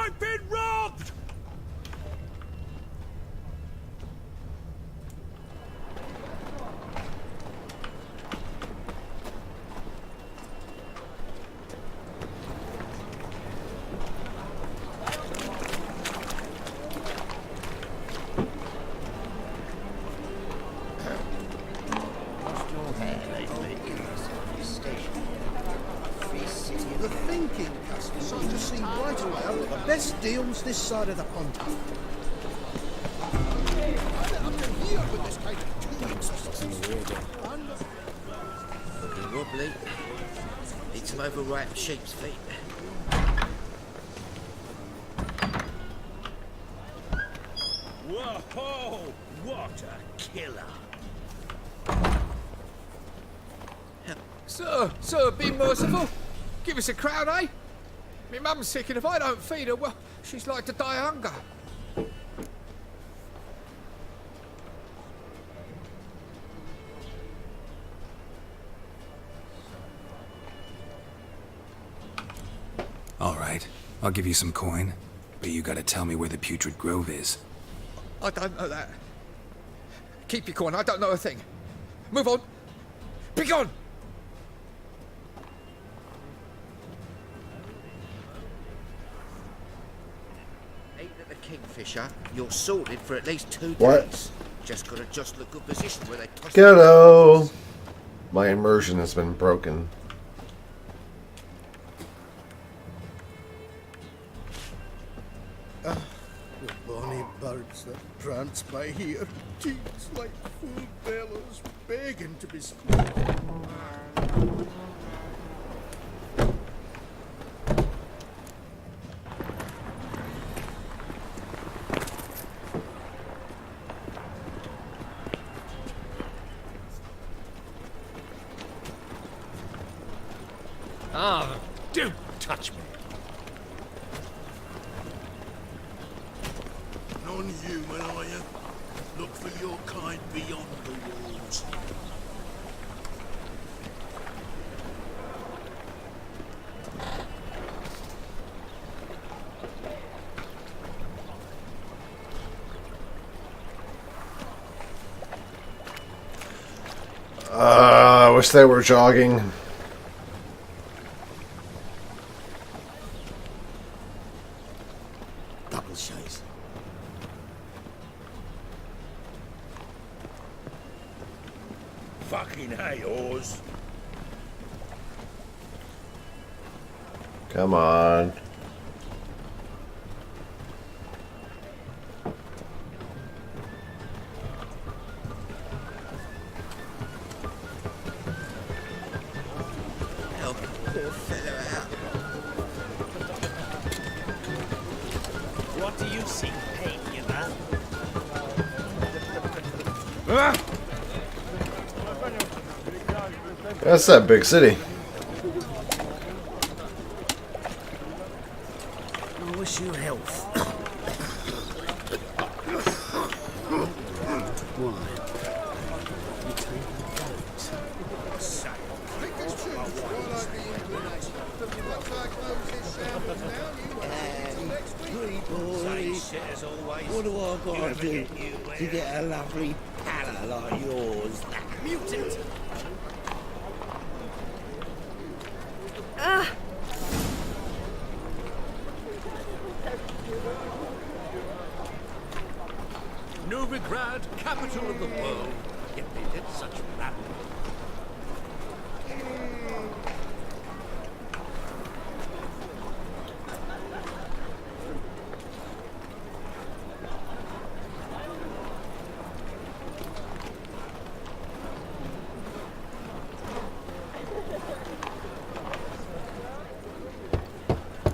I've been robbed! The thinking customers I just seen right away. I've got the best deals this side of the pond. I'm here with this cake. Looking wobbly. Need some overripe sheep's feet. Whoa! What a killer! Sir, be merciful. Give us a crown, eh? My mum's sick, and if I don't feed her, well, she's like to die of hunger. All right, I'll give you some coin, but you gotta tell me where the Putrid Grove is. I don't know that. Keep your coin, I don't know a thing. Move on. Be gone! Kingfisher, you're sorted for at least 2 What? days. Just gotta adjust the good position where they toss Ghetto! My immersion has been broken. The bonny birds that prance by here, cheeks like full bellows, begging to be squeezed. Ah, don't touch me. Non-human, are you? Look for your kind beyond the walls. I wish they were jogging. Double chase. Fucking hey, Oz. Come on. Help poor fellow out. What do you see, pain, you man? That's that big city. I wish you health. What do I gotta do to get a lovely pallor like yours? Mutant! Novigrad, capital of the world. Yet they did such rabble.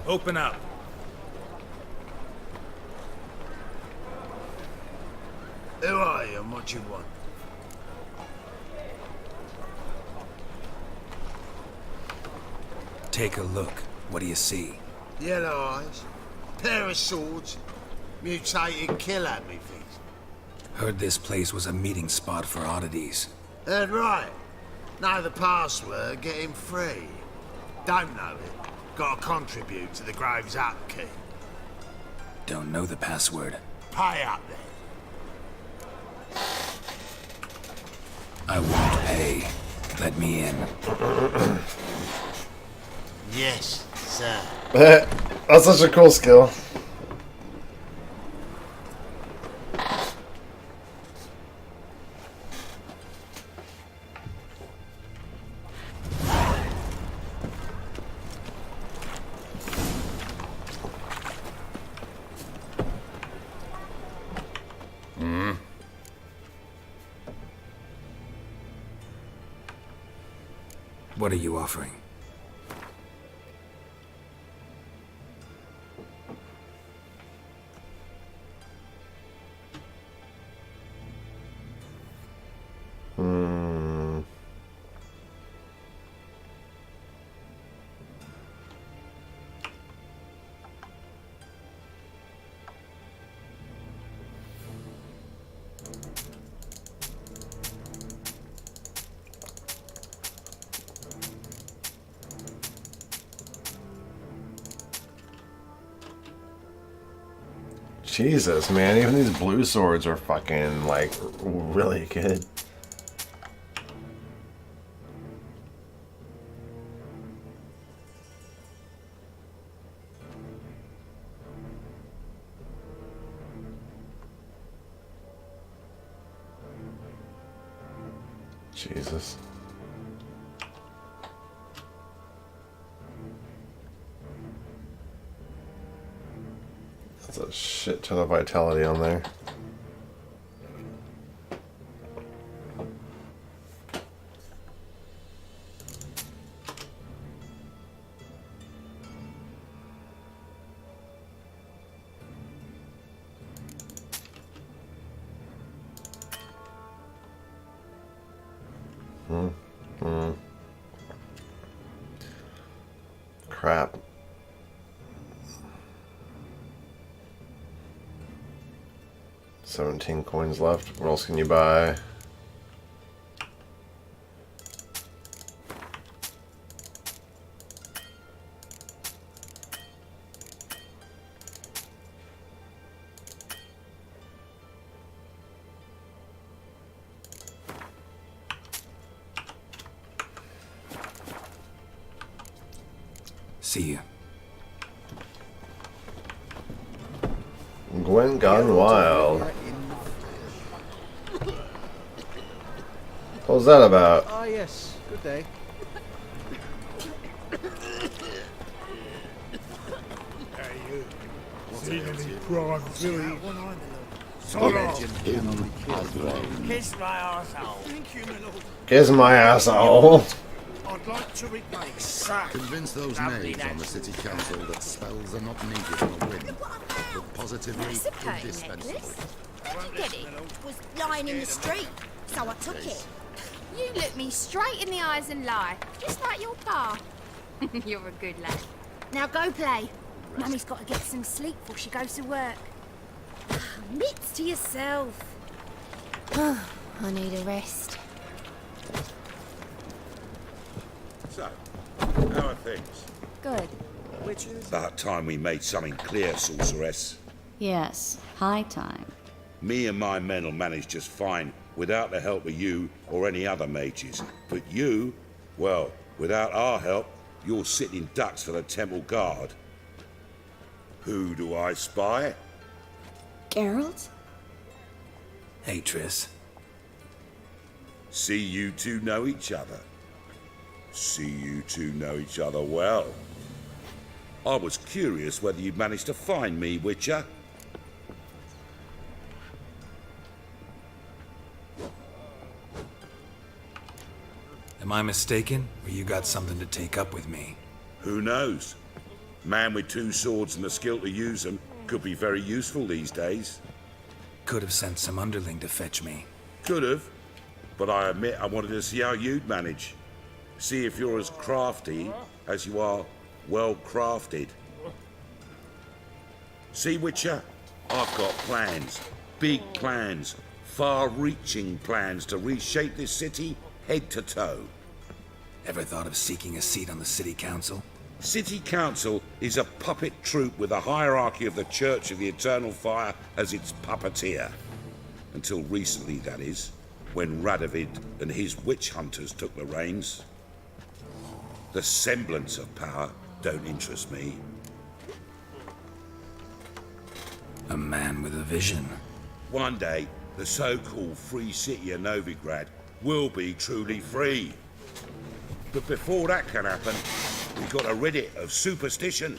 Open up. Who are you and what do you want? Take a look. What do you see? Yellow eyes, pair of swords, mutated killer me feet. Heard this place was a meeting spot for oddities. Heard right. Know the password, get him free. Don't know it. Gotta contribute to the Grove's upkeep. don't know the password. Pay up then. I won't pay. Let me in. Yes, sir. That's such a cool skill. What are you offering? Jesus, man, even these blue swords are fucking, like, really good. Jesus. That's a shit ton of vitality on there. Crap. $17 coins left. What else can you buy? See you. Gwen Gone Wild. What was that about? Ah, yes. Good day. Hey, you. Seen any crime, Billy? Kiss my arsehole. Thank you, my lord. Kiss my asshole. I'd like to replace. Convince those knaves on the city council that spells are not needed on a whim, but positively That's a pearl indispensable. necklace. Where'd you get it? It was lying in the street, so I took it. You look me straight in the eyes and lie, just like your pa. You're a good lad. Now go play. Mummy's got to get some sleep before she goes to work. Mitts to yourself. I need a rest. So, how are things? Good. About time we made something clear, sorceress. Yes, high time. Me and my men will manage just fine without the help of you or any other mages. But you, well, without our help, you're sitting ducks for the temple guard. Who do I spy? Geralt? Hey, Triss. See you two know each other. See you two know each other well. I was curious whether you'd managed to find me, Witcher. Am I mistaken, or you got something to take up with me? Who knows? Man with two swords and the skill to use them could be very useful these days. Could have sent some underling to fetch me. Could have, but I admit I wanted to see how you'd manage. See if you're as crafty as you are well crafted. See, Witcher, I've got plans. Big plans. Far-reaching plans to reshape this city head to toe. Ever thought of seeking a seat on the city council? City Council is a puppet troupe with a hierarchy of the Church of the Eternal Fire as its puppeteer. Until recently, that is, when Radovid and his witch hunters took the reins. The semblance of power don't interest me. A man with a vision. One day, the so-called free city of Novigrad will be truly free. But before that can happen, we've got to rid it of superstition,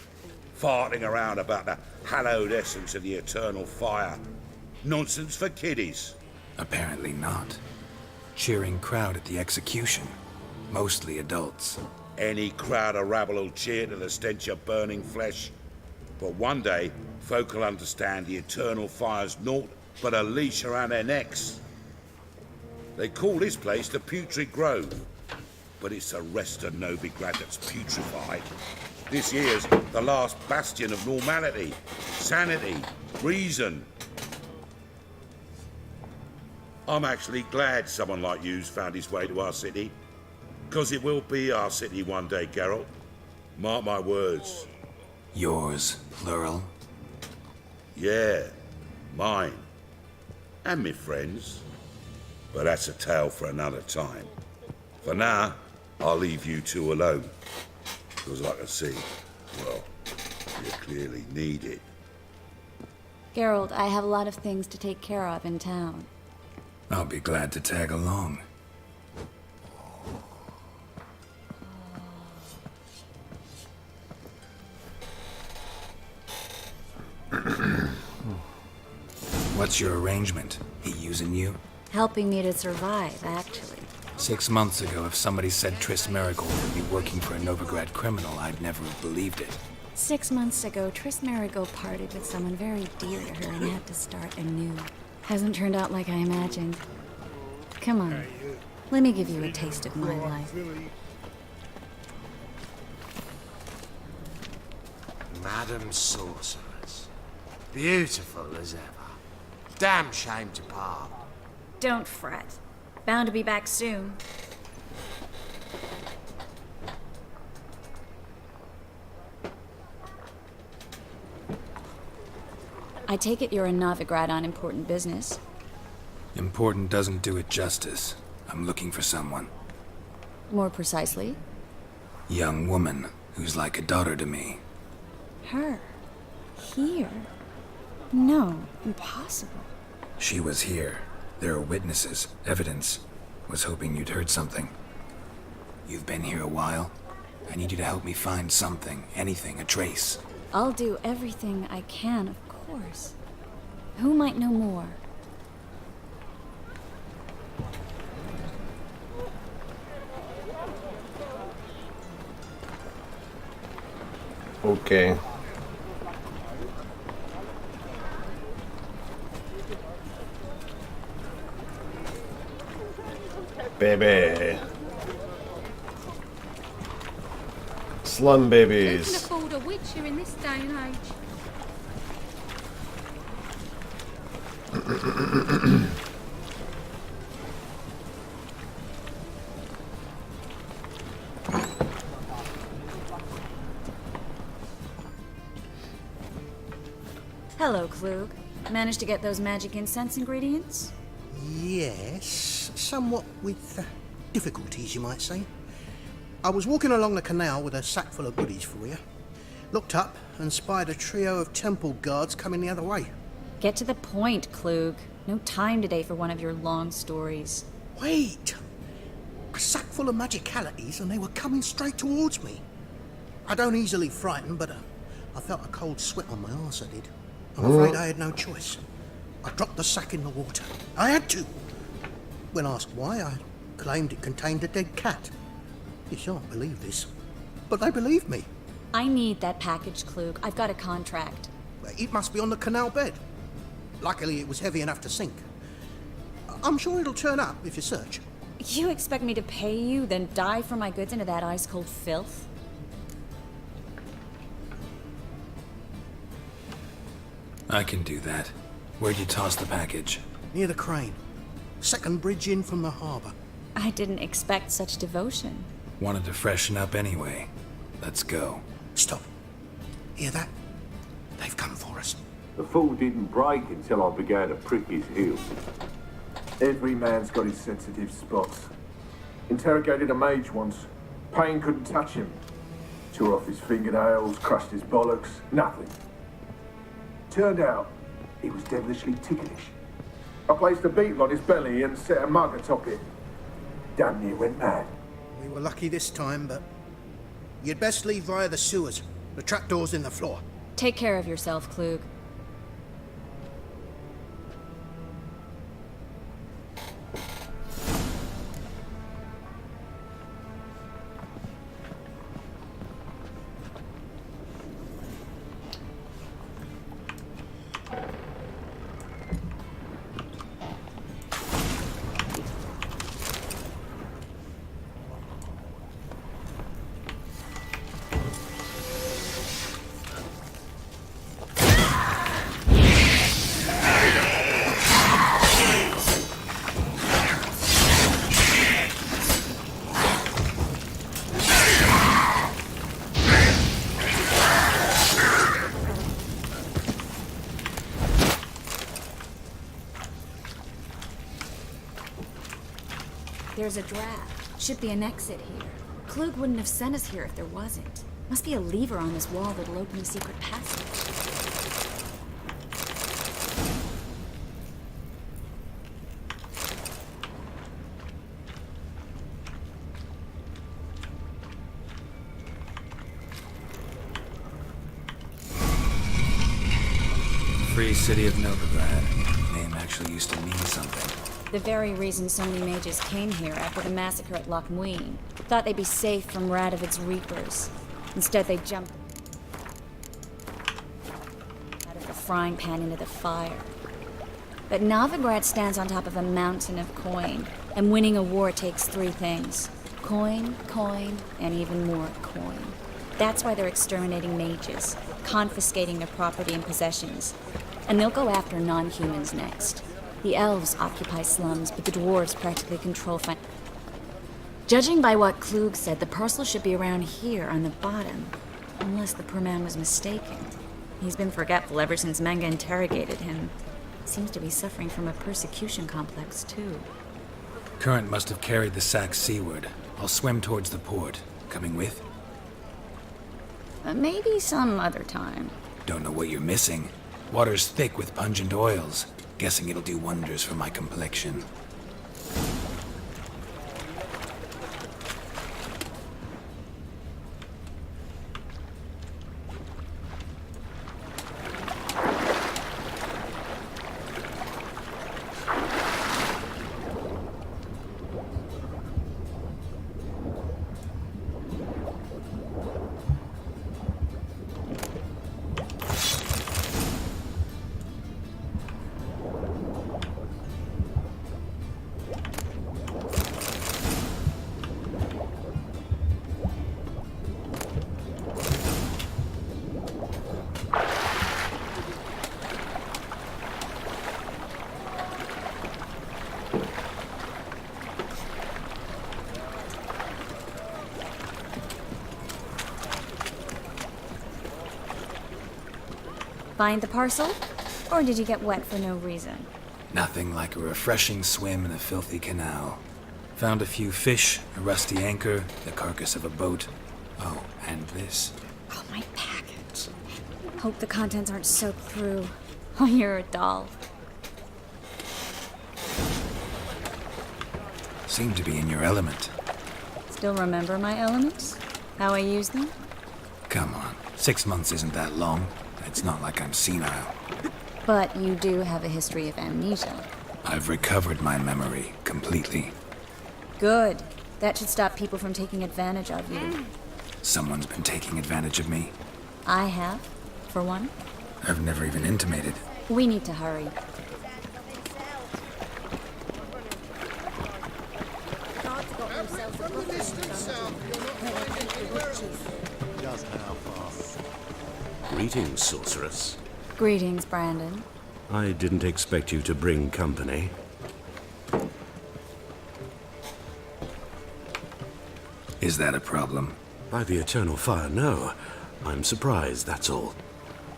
farting around about the hallowed essence of the eternal fire. Nonsense for kiddies. Apparently not. Cheering crowd at the execution. Mostly adults. Any crowd of rabble will cheer to the stench of burning flesh. But one day, folk will understand the eternal fire's naught but a leash around their necks. They call this place the Putrid Grove, but it's the rest of Novigrad that's putrefied. This here's the last bastion of normality, sanity, reason. I'm actually glad someone like you's found his way to our city, because it will be our city one day, Geralt. Mark my words. Yours, plural? Yeah, mine. And me friends. But that's a tale for another time. For now, I'll leave you two alone. Because I can see, well, you clearly need it. Geralt, I have a lot of things to take care of in town. I'll be glad to tag along. What's your arrangement? He using you? Helping me to survive, actually. 6 months ago, if somebody said Triss Merigold would be working for a Novigrad criminal, I'd never have believed it. 6 months ago, Triss Merigold parted with someone very dear to her and had to start anew. Hasn't turned out like I imagined. Come on, let me give you a taste of my life. Madam Sorceress. Beautiful as ever. Damn shame to part. Don't fret. Bound to be back soon. I take it you're in Novigrad on important business. Important doesn't do it justice. I'm looking for someone. More precisely? Young woman who's like a daughter to me. Her? Here? No, impossible. She was here. There are witnesses, evidence. Was hoping you'd heard something. You've been here a while. I need you to help me find something, anything, a trace. I'll do everything I can, of course. Who might know more? Okay. Baby. Slum Who babies. can afford a witcher in this day and age? Hello, Klug. Managed to get those magic incense ingredients? Yes, somewhat with difficulties, you might say. I was walking along the canal with a sack full of goodies for you. Looked up and spied a trio of temple guards coming the other way. Get to the point, Klug. No time today for one of your long stories. Wait! A sack full of magicalities and they were coming straight towards me. I don't easily frighten, but I felt a cold sweat on my arse, I did. I'm afraid I had no choice. I dropped the sack in the water. I had to. When asked why, I claimed it contained a dead cat. You shan't believe this, but they believed me. I need that package, Klug. I've got a contract. It must be on the canal bed. Luckily, it was heavy enough to sink. I'm sure it'll turn up if you search. You expect me to pay you, then dive for my goods into that ice-cold filth? I can do that. Where'd you toss the package? Near the crane. Second bridge in from the harbour. I didn't expect such devotion. Wanted to freshen up anyway. Let's go. Stop. Hear that? They've come for us. The fool didn't break until I began to prick his heels. Every man's got his sensitive spots. Interrogated a mage once. Payne couldn't touch him. Tore off his fingernails, crushed his bollocks, nothing. Turned out, he was devilishly ticklish. I placed a beetle on his belly and set a mug atop it. Damn near went mad. We were lucky this time, but you'd best leave via the sewers. The trapdoor's in the floor. Take care of yourself, Klug. There's a draft. Should be an exit here. Klug wouldn't have sent us here if there wasn't. Must be a lever on this wall that'll open a secret passage. Free City of Novigrad. Name actually used to mean something. The very reason so many mages came here after the massacre at Loch Muin. Thought they'd be safe from Radovid's reapers. Instead, they jumped out of the frying pan into the fire. But Novigrad stands on top of a mountain of coin, and winning a war takes three things. Coin, coin, and even more coin. That's why they're exterminating mages, confiscating their property and possessions. And they'll go after non-humans next. The elves occupy slums, but the dwarves practically control Judging by what Klug said, the parcel should be around here on the bottom. Unless the poor man was mistaken. He's been forgetful ever since Manga interrogated him. Seems to be suffering from a persecution complex, too. Current must have carried the sack seaward. I'll swim towards the port. Coming with? Maybe some other time. Don't know what you're missing. Water's thick with pungent oils. Guessing it'll do wonders for my complexion. Find the parcel? Or did you get wet for no reason? Nothing like a refreshing swim in a filthy canal. Found a few fish, a rusty anchor, the carcass of a boat. Oh, and this. Oh, my package. Hope the contents aren't soaked through. Oh, you're a doll. Seem to be in your element. Still remember my elements? How I use them? Come on, 6 months isn't that long. It's not like I'm senile. But you do have a history of amnesia. I've recovered my memory completely. Good. That should stop people from taking advantage of you. Someone's been taking advantage of me. I have, for one. I've never even intimated. We need to hurry. Just how far? Greetings, sorceress. Greetings, Brandon. I didn't expect you to bring company. Is that a problem? By the eternal fire, no. I'm surprised, that's all.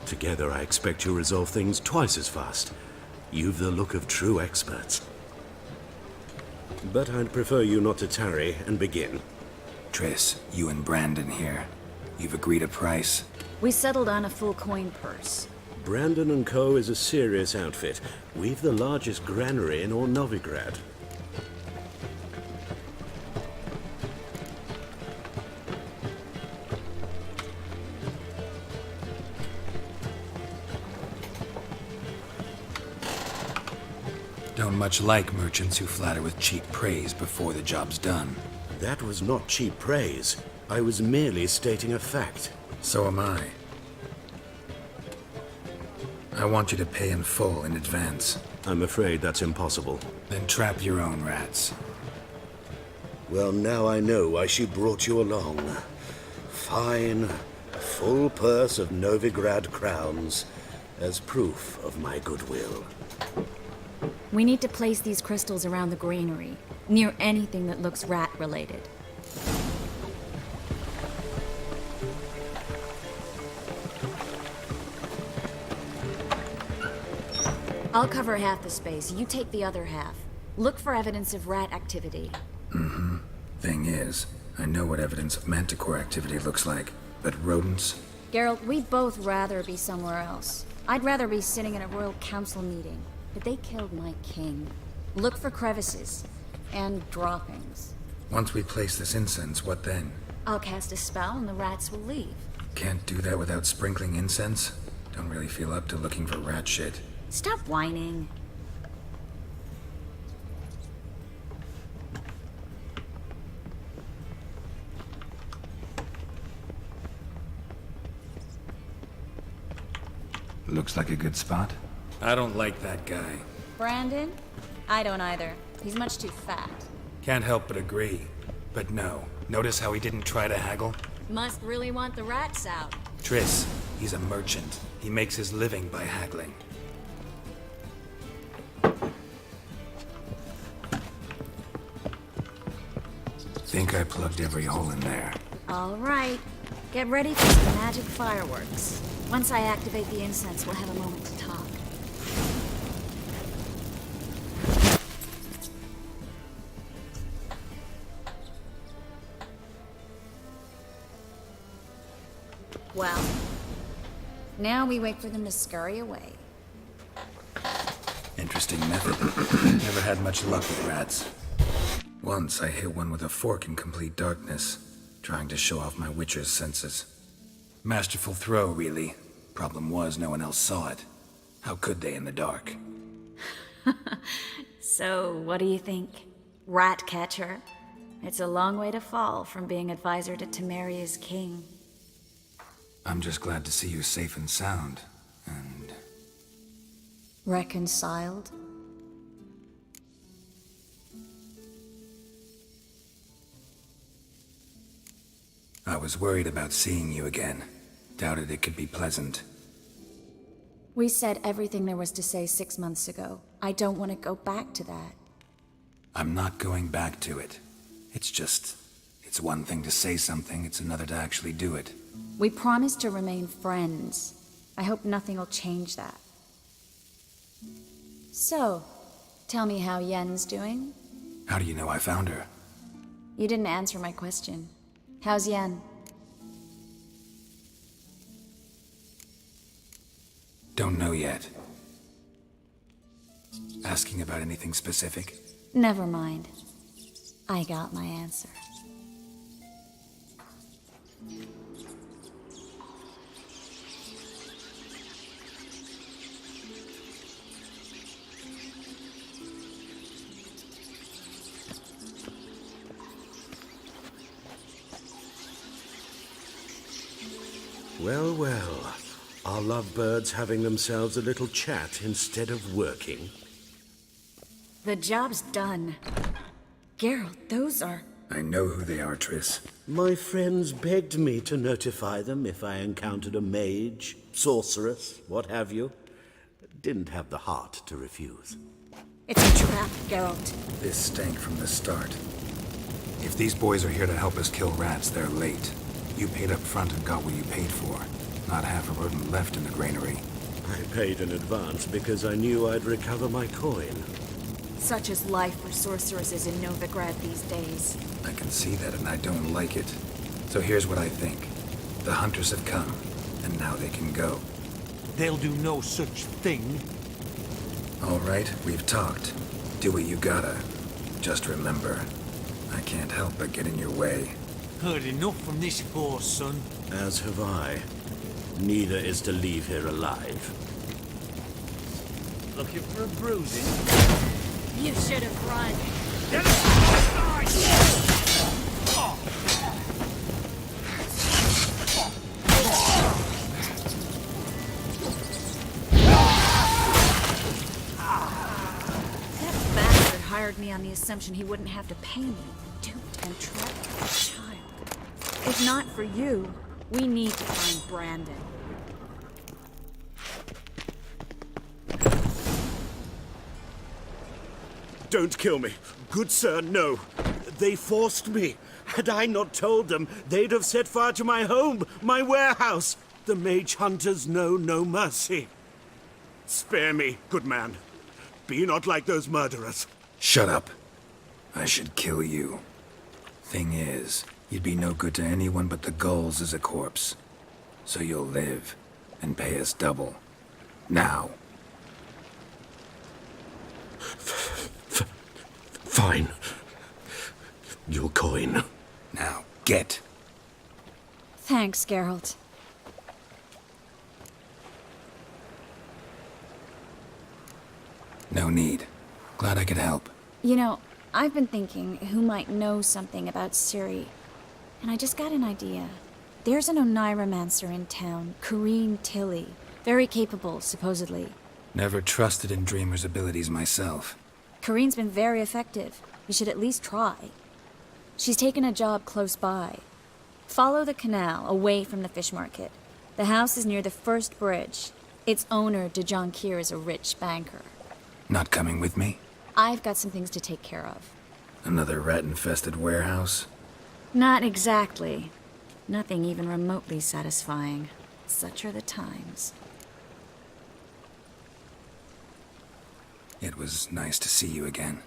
Together, I expect you'll resolve things twice as fast. You've the look of true experts. But I'd prefer you not to tarry and begin. Triss, you and Brandon here. You've agreed a price? We settled on a full coin purse. Brandon & Co. is a serious outfit. We've the largest granary in all Novigrad. Don't much like merchants who flatter with cheap praise before the job's done. That was not cheap praise. I was merely stating a fact. So am I. I want you to pay in full in advance. I'm afraid that's impossible. Then trap your own rats. Well, now I know why she brought you along. Fine, a full purse of Novigrad crowns as proof of my goodwill. We need to place these crystals around the granary, near anything that looks rat-related. I'll cover half the space, you take the other half. Look for evidence of rat activity. Mm-hmm. Thing is, I know what evidence of manticore activity looks like, but rodents? Geralt, we'd both rather be somewhere else. I'd rather be sitting in a royal council meeting, but they killed my king. Look for crevices and droppings. Once we place this incense, what then? I'll cast a spell and the rats will leave. Can't do that without sprinkling incense? Don't really feel up to looking for rat shit. Stop whining. Looks like a good spot. I don't like that guy. Brandon? I don't either. He's much too fat. Can't help but agree. But no. Notice how he didn't try to haggle? Must really want the rats out. Triss, he's a merchant. He makes his living by haggling. Think I plugged every hole in there. All right. Get ready for some magic fireworks. Once I activate the incense, we'll have a moment to talk. Well, now we wait for them to scurry away. Interesting method. Never had much luck with rats. Once I hit one with a fork in complete darkness, trying to show off my Witcher's senses. Masterful throw, really. Problem was, no one else saw it. How could they in the dark? So, what do you think? Rat catcher? It's a long way to fall from being advisor to Temeria's king. I'm just glad to see you safe and sound, and... Reconciled? I was worried about seeing you again. Doubted it could be pleasant. We said everything there was to say 6 months ago. I don't want to go back to that. I'm not going back to it. It's just... It's one thing to say something, it's another to actually do it. We promised to remain friends. I hope nothing will change that. So, tell me how Yen's doing? How do you know I found her? You didn't answer my question. How's Yen? Don't know yet. Asking about anything specific? Never mind. I got my answer. Well, well. Are lovebirds having themselves a little chat instead of working? The job's done. Geralt, those are... I know who they are, Triss. My friends begged me to notify them if I encountered a mage, sorceress, what have you. Didn't have the heart to refuse. It's a trap, Geralt. This stank from the start. If these boys are here to help us kill rats, they're late. You paid up front and got what you paid for. Not half a rodent left in the granary. I paid in advance because I knew I'd recover my coin. Such is life for sorceresses in Novigrad these days. I can see that and I don't like it. So here's what I think. The hunters have come, and now they can go. They'll do no such thing. All right, we've talked. Do what you gotta. Just remember, I can't help but get in your way. Heard enough from this horse, son. As have I. Neither is to leave here alive. Looking for a bruising? You should have run. That bastard hired me on the assumption he wouldn't have to pay me. Duped and trapped like a child. If not for you, we need to find Brandon. Don't kill me. Good sir, no. They forced me. Had I not told them, they'd have set fire to my home, my warehouse. The mage hunters know no mercy. Spare me, good man. Be not like those murderers. Shut up. I should kill you. Thing is, you'd be no good to anyone but the gulls as a corpse. So you'll live, and pay us double. Now. Fine. Your coin. Now, get. Thanks, Geralt. No need. Glad I could help. You know, I've been thinking who might know something about Ciri, and I just got an idea. There's an Oneiromancer in town, Corrine Tilly. Very capable, supposedly. Never trusted in Dreamer's abilities myself. Corrine's been very effective. You should at least try. She's taken a job close by. Follow the canal, away from the fish market. The house is near the first bridge. Its owner, de Jonkir, is a rich banker. Not coming with me? I've got some things to take care of. Another rat-infested warehouse? Not exactly. Nothing even remotely satisfying. Such are the times. It was nice to see you again.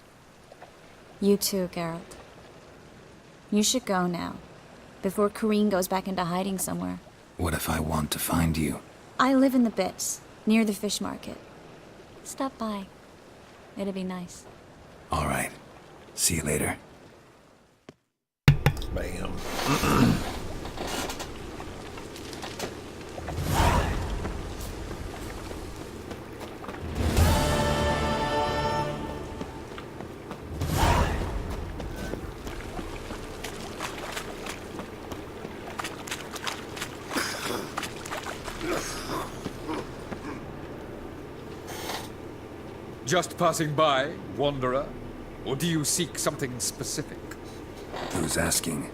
You too, Geralt. You should go now, before Corrine goes back into hiding somewhere. What if I want to find you? I live in the Bits, near the fish market. Stop by. It'd be nice. All right. See you later. Bam. Just passing by, wanderer? Or do you seek something specific? Who's asking?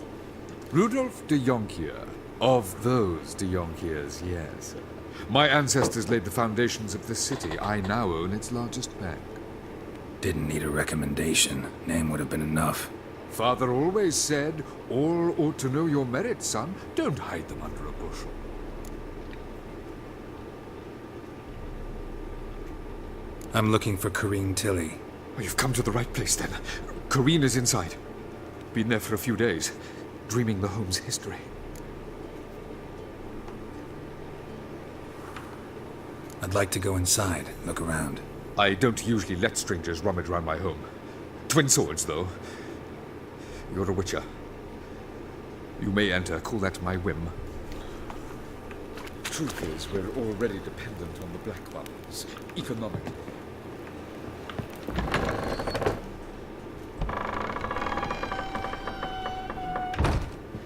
Rudolf de Jonkir. Of those de Jonkirs, yes. My ancestors laid the foundations of this city. I now own its largest bank. Didn't need a recommendation. Name would have been enough. Father always said, all ought to know your merits, son. Don't hide them under a bushel. I'm looking for Corrine Tilly. Oh, you've come to the right place, then. Corrine is inside. Been there for a few days, dreaming the home's history. I'd like to go inside, look around. I don't usually let strangers rummage around my home. Twin swords, though. You're a witcher. You may enter, call that my whim. Truth is, we're already dependent on the Black Ones, economically.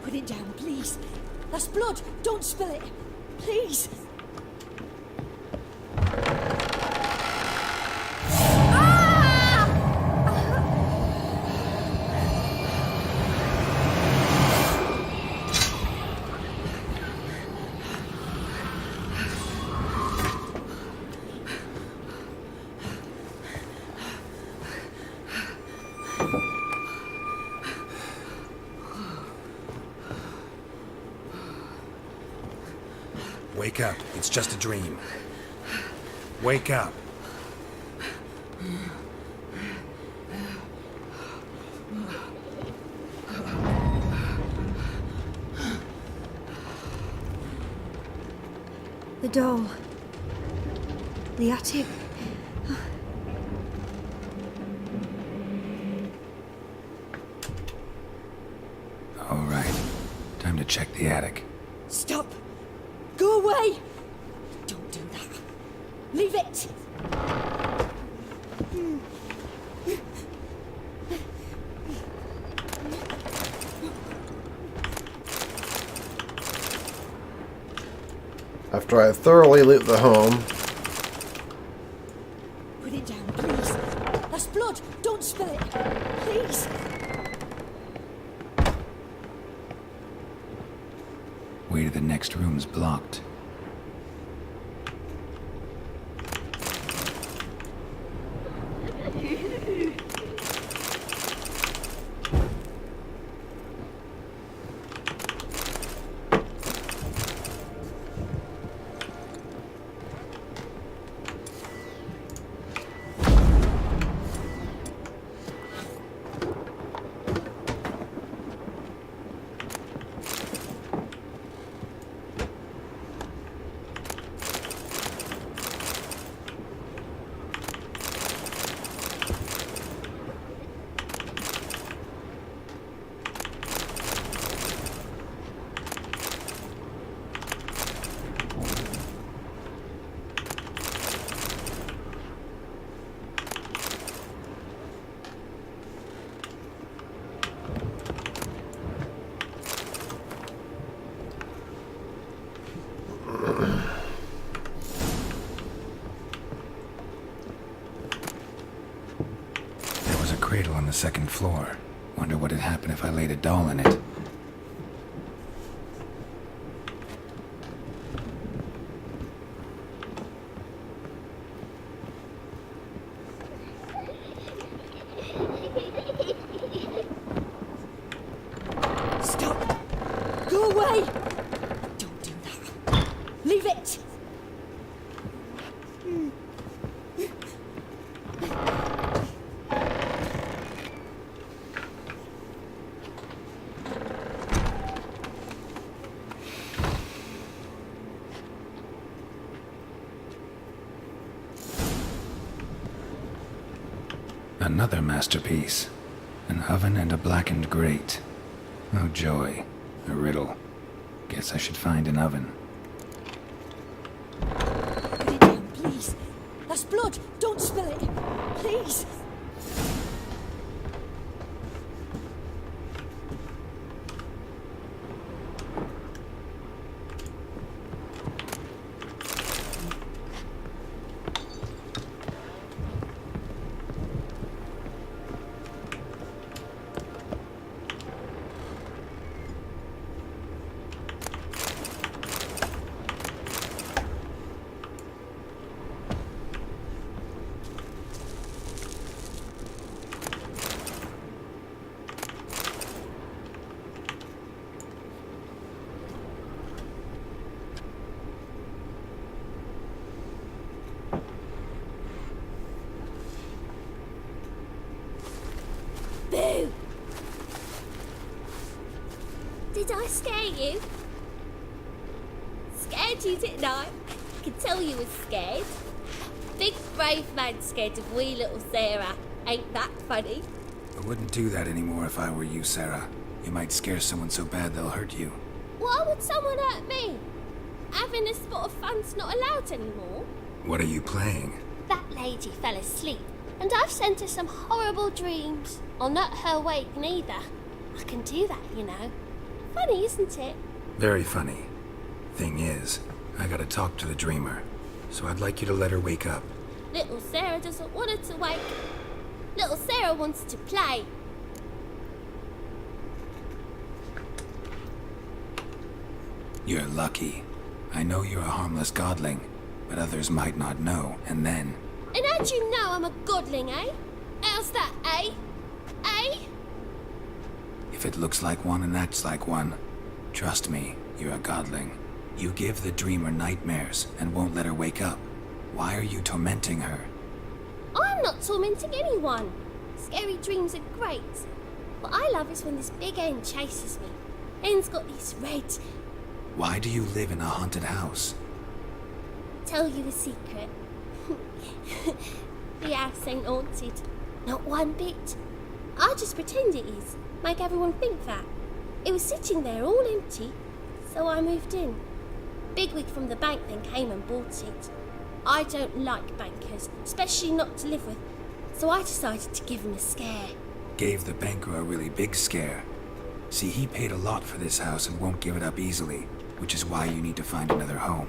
Put it down, please. That's blood. Don't spill it. Please. Wake up. It's just a dream. Wake up. The doll. The attic. All right. Time to check the attic. Stop! Go away! Don't do that. Leave it! After I thoroughly loot the home. Put it down, please. That's blood. Don't spill it. Please. Way to the next room's blocked. Cradle on the second floor. Wonder what would happen if I laid a doll in it. Stop! Go away! Don't do that. Leave it! Another masterpiece. An oven and a blackened grate. Oh joy. A riddle. Guess I should find an oven. Put it down, please. That's blood. Don't spill it. Please. Boo! Did I scare you? Scared you, didn't I? I could tell you was scared. Big brave man scared of wee little Sarah. Ain't that funny? I wouldn't do that anymore if I were you, Sarah. You might scare someone so bad they'll hurt you. Why would someone hurt me? Having a spot of fun's not allowed anymore. What are you playing? That lady fell asleep, and I've sent her some horrible dreams. I'll not her wake neither. I can do that, you know. Funny, isn't it? Very funny. Thing is, I gotta talk to the dreamer, so I'd like you to let her wake up. Little Sarah doesn't want her to wake. Little Sarah wants to play. You're lucky. I know you're a harmless godling, but others might not know, and then... And how'd you know I'm a godling, eh? How's that, eh? Eh? If it looks like one and acts like one, trust me, you're a godling. You give the dreamer nightmares and won't let her wake up. Why are you tormenting her? I'm not tormenting anyone. Scary dreams are great. What I love is when this big end chases me. End's got these red... Why do you live in a haunted house? Tell you a secret. The house ain't haunted. Not one bit. I just pretend it is. Make everyone think that. It was sitting there all empty, so I moved in. Bigwig from the bank then came and bought it. I don't like bankers, especially not to live with, so I decided to give him a scare. Gave the banker a really big scare. See, he paid a lot for this house and won't give it up easily, which is why you need to find another home.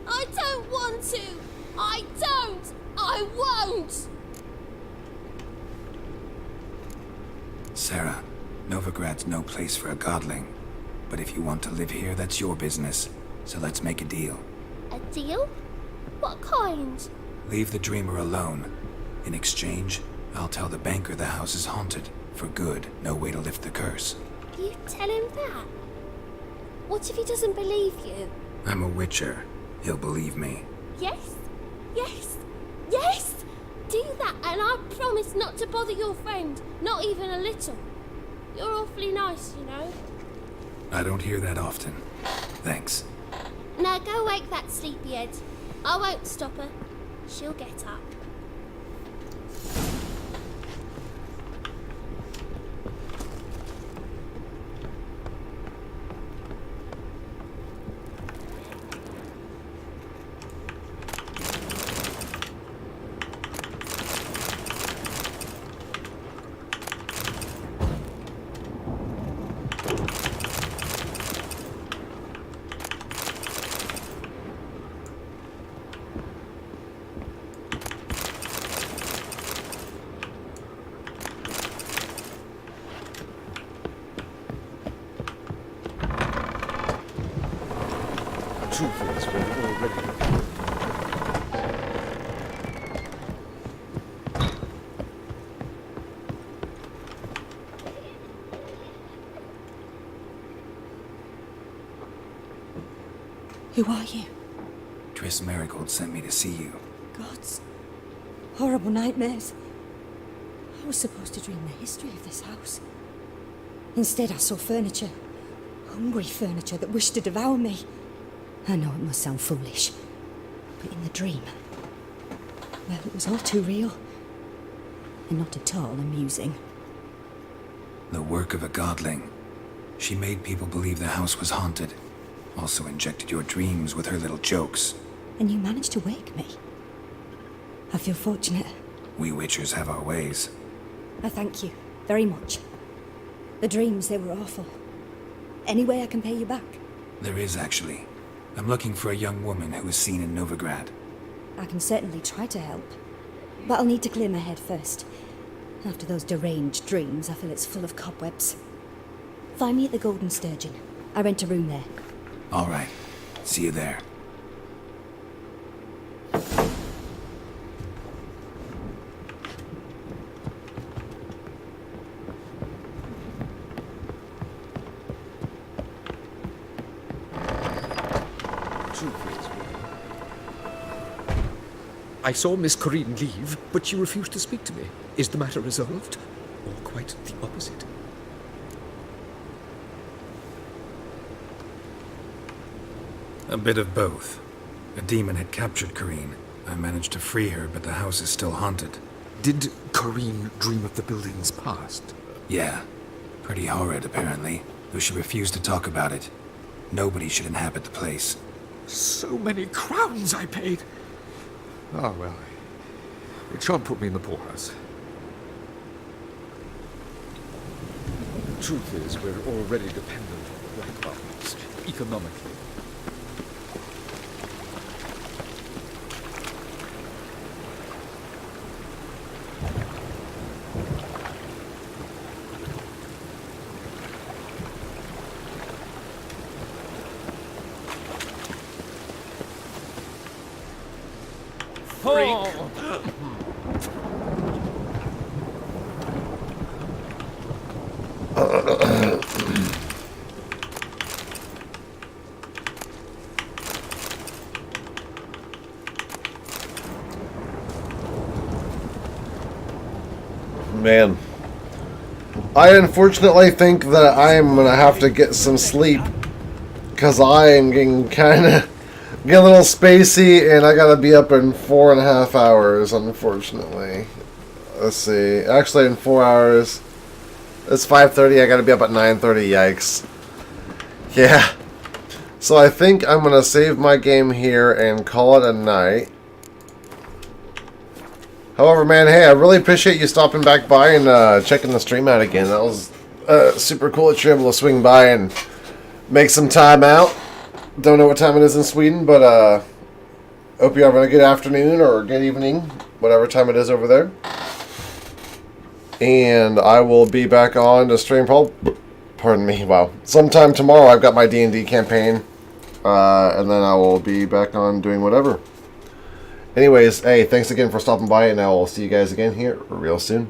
I don't want to! I don't! I won't! Sarah, Novigrad's no place for a godling. But if you want to live here, that's your business. So let's make a deal. A deal? What kind? Leave the dreamer alone. In exchange, I'll tell the banker the house is haunted. For good, no way to lift the curse. You tell him that? What if he doesn't believe you? I'm a witcher. He'll believe me. Yes? Yes? Yes! Do that and I promise not to bother your friend. Not even a little. You're awfully nice, you know. I don't hear that often. Thanks. Now go wake that sleepyhead. I won't stop her. She'll get up. Truth is, we're already... Who are you? Triss Merigold sent me to see you. Gods. Horrible nightmares. I was supposed to dream the history of this house. Instead, I saw furniture. Hungry furniture that wished to devour me. I know it must sound foolish, but in the dream, well, it was all too real. And not at all amusing. The work of a godling. She made people believe the house was haunted. Also injected your dreams with her little jokes. And you managed to wake me. I feel fortunate. We witchers have our ways. I thank you very much. The dreams, they were awful. Any way I can pay you back? There is, actually. I'm looking for a young woman who was seen in Novigrad. I can certainly try to help. But I'll need to clear my head first. After those deranged dreams, I feel it's full of cobwebs. Find me at the Golden Sturgeon. I rent a room there. All right. See you there. I saw Miss Corinne leave, but she refused to speak to me. Is the matter resolved? Or quite the opposite? A bit of both. A demon had captured Corinne. I managed to free her, but the house is still haunted. Did Corinne dream of the building's past? Yeah. Pretty horrid, apparently, though she refused to talk about it. Nobody should inhabit the place. So many crowns I paid! Ah, well, it shan't put me in the poorhouse. The truth is, we're already dependent on the Black Buttons, economically. Man. I unfortunately think that I'm going to have to get some sleep. Because I am getting kind of... Get a little spacey, and I gotta be up in 4.5 hours, unfortunately. Let's see. Actually, in 4 hours. It's 5:30. I gotta be up at 9:30. Yikes. Yeah. So I think I'm gonna save my game here and call it a night. However, man, hey, I really appreciate you stopping back by and checking the stream out again. That was super cool that you're able to swing by and make some time out. Don't know what time it is in Sweden, but hope you're having a good afternoon or good evening, whatever time it is over there. And I will be back on to stream pardon me, wow. Sometime tomorrow I've got my D&D campaign, and then I will be back on doing whatever. Anyways, hey, thanks again for stopping by, and I will see you guys again here real soon.